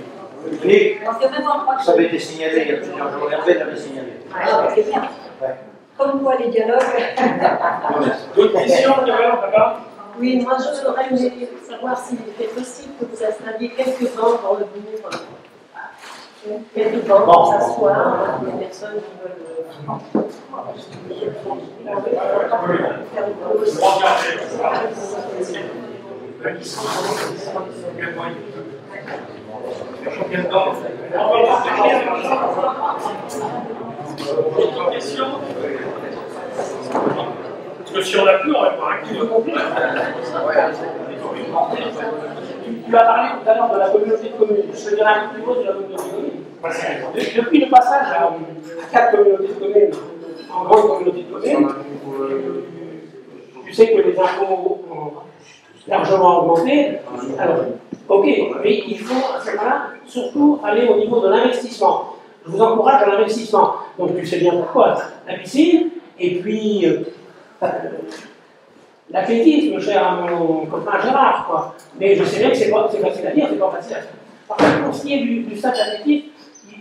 Oui, Parce que même en croit que ça avait été signalé il y a plusieurs jours. Hervé l'avait signalé. Ah, c'est bien. Ouais. Comme quoi les dialogues. D'autres questions là-bas? Oui, moi je voudrais savoir s'il était possible que vous installiez quelques bancs dans le bourg. Quelques bancs pour s'asseoir, les personnes qui veulent. Autre question? Parce que si on n'a plus, on répond à Tu as parlé tout à l'heure de la communauté de communes. Je te dirais un petit mot de la communauté de communes. Depuis le passage à 4 communautés de communes en grande communauté de communes, tu sais que les impôts ont largement augmenté. Alors, ok, mais il faut à ce moment-là surtout aller au niveau de l'investissement. Je vous encourage à l'investissement. Donc tu sais bien pourquoi. La piscine, et puis l'athlétisme, cher à mon copain Gérard, quoi. Mais je sais bien que c'est facile à dire, c'est pas facile à faire. Par contre, pour ce qui est du stade athlétique,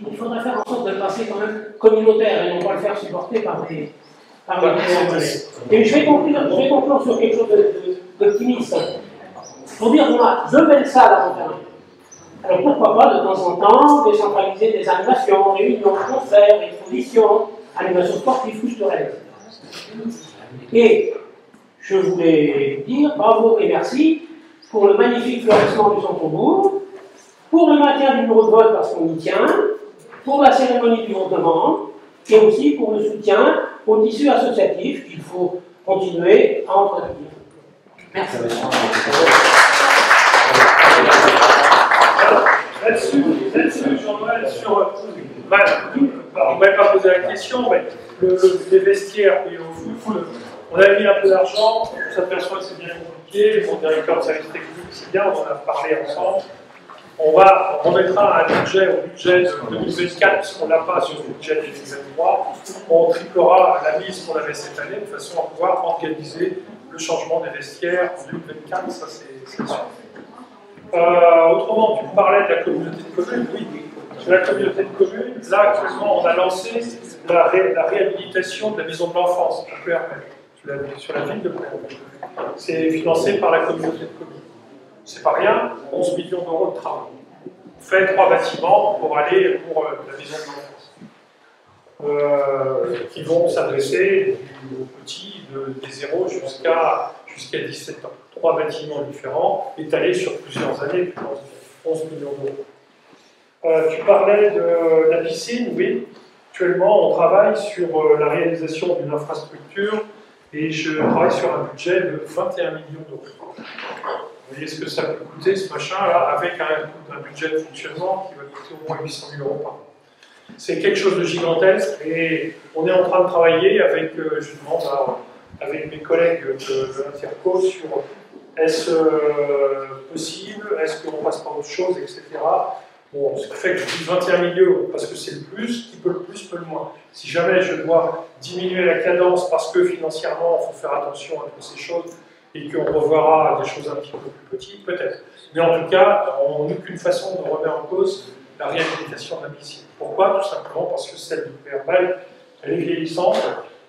il faudrait faire en sorte de le passer quand même communautaire et non pas le faire supporter par les Et je vais conclure sur quelque chose d'optimiste. Pour dire qu'on a de belles salles à Montferrand. Alors pourquoi pas de temps en temps décentraliser des animations, réunions, concerts, expositions, animations sportives, culturelles. Et je voulais dire bravo et merci pour le magnifique florissement du centre-bourg, pour le maintien du bureau de vote parce qu'on y tient, pour la cérémonie du votement, et aussi pour le soutien au tissu associatif qu'il faut continuer à entretenir. Merci. Là-dessus, Jean-Noël, on ne va pas poser la question, mais les vestiaires, on avait mis un peu d'argent, on s'aperçoit que c'est bien compliqué, mon directeur de service technique, c'est bien, on en a parlé ensemble. On remettra un budget au budget de 2024, puisqu'on n'a pas sur le budget de 2023. On triplera la mise qu'on avait cette année, de façon à pouvoir organiser le changement des vestiaires en 2024, ça c'est sûr. Autrement, tu me parlais de la communauté de communes. Oui, sur la communauté de communes, là actuellement on a lancé la réhabilitation de la maison de l'enfance à Pleuhermel, sur la ville de Pleuhermel. C'est financé par la communauté de communes. C'est pas rien, 11 millions d'euros de travail. On fait 3 bâtiments pour aller pour la maison de l'enfance. Qui vont s'adresser aux petits des 0 jusqu'à 17 ans. 3 bâtiments différents, étalés sur plusieurs années, 11 millions d'euros. Tu parlais de la piscine, oui. Actuellement, on travaille sur la réalisation d'une infrastructure et je travaille sur un budget de 21 millions d'euros. Vous voyez ce que ça peut coûter, ce machin-là, avec un budget de fonctionnement qui va coûter au moins 800 000 euros par an. C'est quelque chose de gigantesque et on est en train de travailler avec, justement, avec mes collègues de l'Interco sur est-ce possible, est-ce qu'on passe par autre chose, etc. Bon, ce qui fait que je dis 21 millions parce que c'est le plus, qui peut le plus, peut le moins. Si jamais je dois diminuer la cadence parce que financièrement, il faut faire attention à toutes ces choses et qu'on reverra des choses un petit peu plus petites, peut-être. Mais en tout cas, en aucune façon de remettre en cause la réhabilitation de la piscine. Pourquoi? Tout simplement parce que celle de Pleuhermel, elle est vieillissante,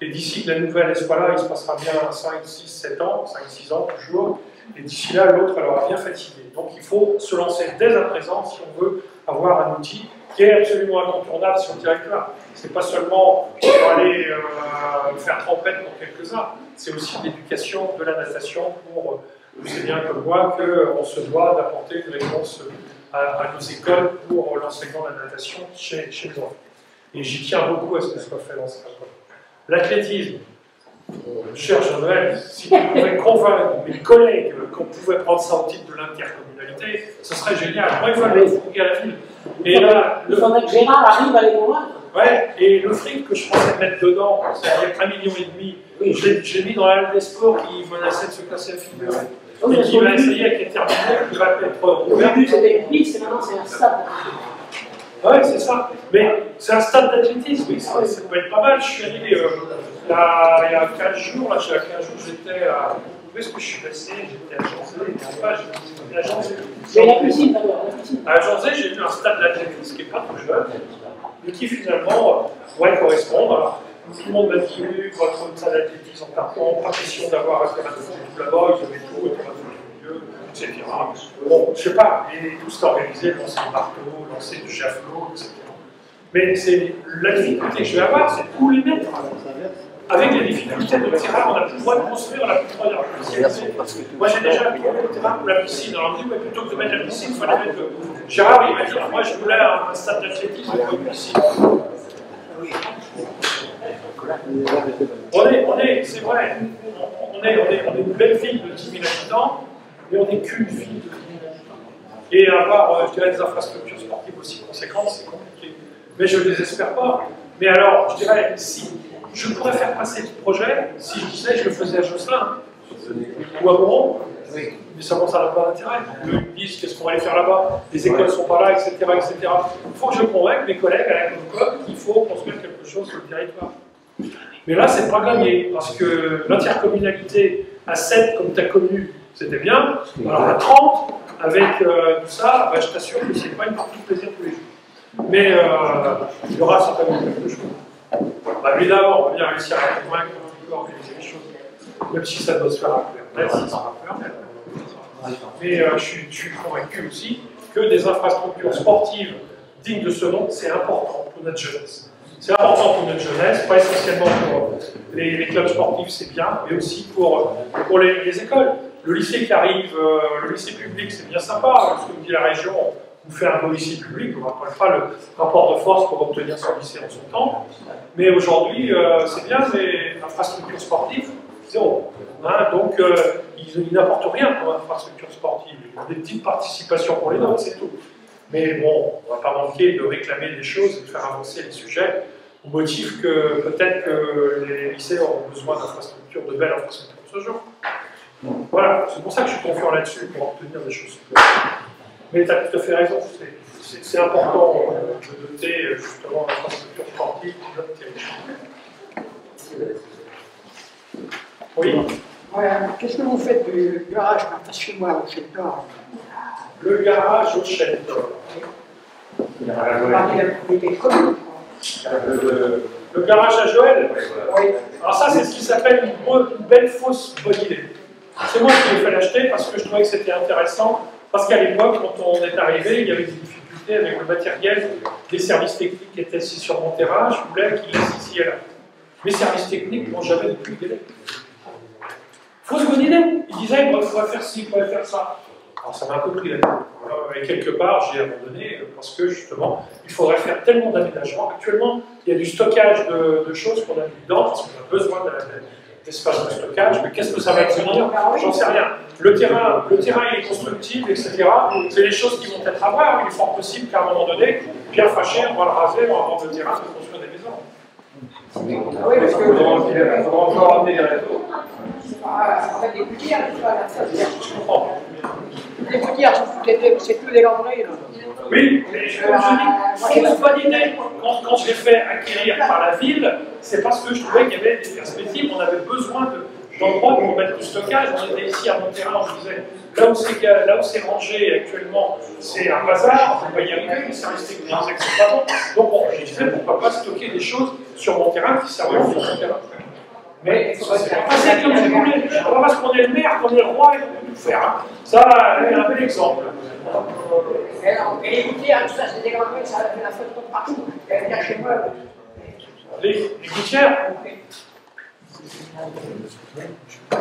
et d'ici que la nouvelle soit là, il se passera bien 5, 6, 7 ans, 5, 6 ans toujours, et d'ici là, l'autre, elle aura bien fatigué. Donc il faut se lancer dès à présent si on veut avoir un outil qui est absolument incontournable sur le territoire. C'est pas seulement pour aller faire trempette pour quelques-uns, c'est aussi l'éducation de la natation pour, vous savez bien comme moi, qu'on se doit d'apporter une réponse à nos écoles pour l'enseignement de la natation chez les enfants. Et j'y tiens beaucoup à ce que ce soit fait dans cette école. L'athlétisme, cher Jean-Noël, si tu pouvais convaincre mes collègues qu'on pouvait prendre ça au titre de l'intercommunalité, ce serait génial. Moi, il fallait fourguer à la ville. Et là, il faudrait que Gérard arrive à les convaincre. Ouais, et le fric que je pensais mettre dedans, c'est-à-dire 1,5 million, oui. J'ai mis dans la halle des sports qui menaçait de se casser la figure. Et qui va essayer avec les terminaux, qui va être au début c'était une piste, et maintenant c'est un stade. Oui, c'est ça. Mais c'est un stade d'athlétisme, oui, ça peut être pas mal. Je suis allé il y a 15 jours, là, j'étais à. Où est-ce que je suis passé? J'étais à Janzé. Mais la piscine, d'abord, la piscine. À Janzé, j'ai vu un stade d'athlétisme qui n'est pas tout jeune, mais qui finalement pourrait correspondre. Alors, tout le monde m'a dit votre salle d'athlétisme en partant, pas question d'avoir un terrain de foot tout là-bas, ils avaient tout, un terrain de foot au milieu, etc. Bon, je sais pas, et tout c'est organisé, lancer le marteau, lancer du javelot, etc. Mais c'est la difficulté que je vais avoir, c'est tous les mettre. Avec les difficultés de terrain, on a plus le droit de construire la plus première piscine. Moi j'ai déjà trouvé le terrain pour la piscine. Alors on me dit, ouais, plutôt que de mettre la piscine, il fallait mettre. Gérard, il m'a dit, moi je voulais un stade d'athlétisme pour une piscine. C'est vrai, on est une belle ville de 10 000 habitants, mais on n'est qu'une ville de 10 000 habitants. Et avoir, je dirais, des infrastructures sportives aussi conséquentes, c'est compliqué. Mais je ne les espère pas. Mais alors, je dirais, si je pourrais faire passer ce projet, si je disais, je le faisais à Josselin, ou à Moron, oui. Mais ça n'a pas d'intérêt. Eux ils me disent qu'est-ce qu'on va aller faire là-bas, les écoles ne sont pas là, etc., etc. Il faut que je convainque mes collègues à la Concom qu'il faut construire quelque chose sur le territoire. Mais là, c'est pas gagné, parce que l'intercommunalité à 7, comme tu as connu, c'était bien. Alors à 30, avec tout ça, bah, je t'assure que c'est pas une partie de plaisir tous les jours. Mais il y aura certainement quelque chose. Bah, évidemment, on va bien réussir à convaincre un peu organiser les choses. Même si ça doit se faire à Internet, si ça va faire. Mais je suis convaincu aussi que des infrastructures sportives dignes de ce nom, c'est important pour notre jeunesse. C'est important pour notre jeunesse, pas essentiellement pour les clubs sportifs, c'est bien, mais aussi pour les écoles. Le lycée qui arrive, le lycée public, c'est bien sympa, ce que dit la région, on fait un beau lycée public, on ne rappelle pas le rapport de force pour obtenir son lycée en son temps. Mais aujourd'hui, c'est bien, mais l'infrastructure sportive, zéro. Hein, donc, ils n'apportent rien comme infrastructure sportive. Ils ont des petites participations pour les notes, c'est tout. Mais bon, on ne va pas manquer de réclamer des choses et de faire avancer les sujets au motif que peut-être que les lycées auront besoin d'infrastructures, de belles infrastructures ce jour. Voilà, c'est pour ça que je suis confiant là-dessus, pour obtenir des choses. Mais tu as tout à fait raison, c'est important de doter justement l'infrastructure sportive de notre territoire. Oui. Qu'est-ce que vous faites du garage en face chez moi au Chêne-Nord? Le garage au Chêne-Nord. Le garage à Joël. Oui. Alors ça, c'est ce qui s'appelle une belle fausse bonne idée. C'est moi qui l'ai fait l'acheter parce que je trouvais que c'était intéressant. Parce qu'à l'époque, quand on est arrivé, il y avait des difficultés avec le matériel. Les services techniques qui étaient assis sur mon terrain, je voulais qu'ils laissent ici et là. Les services techniques n'ont jamais pu délai. Fausse bonne idée. Ils disaient, il faudrait faire ci, il faudrait faire ça. Alors ça m'a un peu pris la tête. Et quelque part, j'ai abandonné parce que justement, il faudrait faire tellement d'aménagements. Actuellement, il y a du stockage de choses qu'on a mis dedans parce qu'on a besoin d'espace de stockage. Mais qu'est-ce que ça va devenir? J'en sais rien. Le terrain, il est constructible, etc. C'est des choses qui vont être à voir. Il est fort possible qu'à un moment donné, bien fâché, on va le raser, on va rendre le terrain pour construire des maisons. Ah oui, parce que il faudra encore ramener les réseaux. En fait, des gouttières, je comprends. Les gouttières, c'est plus des lambris. Oui, mais je dis, fausse bonne idée. Quand je l'ai fait acquérir par la ville, c'est parce que je trouvais qu'il y avait des perspectives, on avait besoin d'endroits pour mettre du stockage. On était ici à Monterrain, on disait, là où c'est rangé actuellement, c'est un bazar, on ne peut pas y arriver, les services techniques disaient que c'est pas bon. Donc je disais, pourquoi pas stocker des choses sur mon terrain qui servent sur mon terrain. Mais c'est comme je voulais, pas parce qu'on est le maire, qu'on est le roi et qu'on peut tout faire. Hein. Ça, c'est un bel exemple. Et les gouttières, tout ça, c'est des grands trucs, ça fait la faute de partout. Viens chez moi. Les gouttières?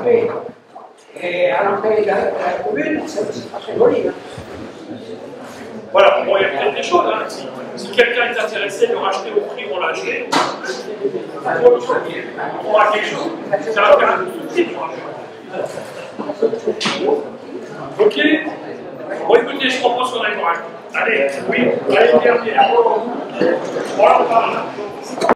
Oui. Et à l'entrée de la commune, c'est pas très joli. Voilà, bon, il y a peut-être des choses. Hein. Si quelqu'un est intéressé de le racheter au prix où on l'a acheté, on aura quelque chose. C'est un terrain de suite. Ok. Bon, écoutez, je propose qu'on aille voir. Allez, oui, allez, dernière. Voilà, on parle.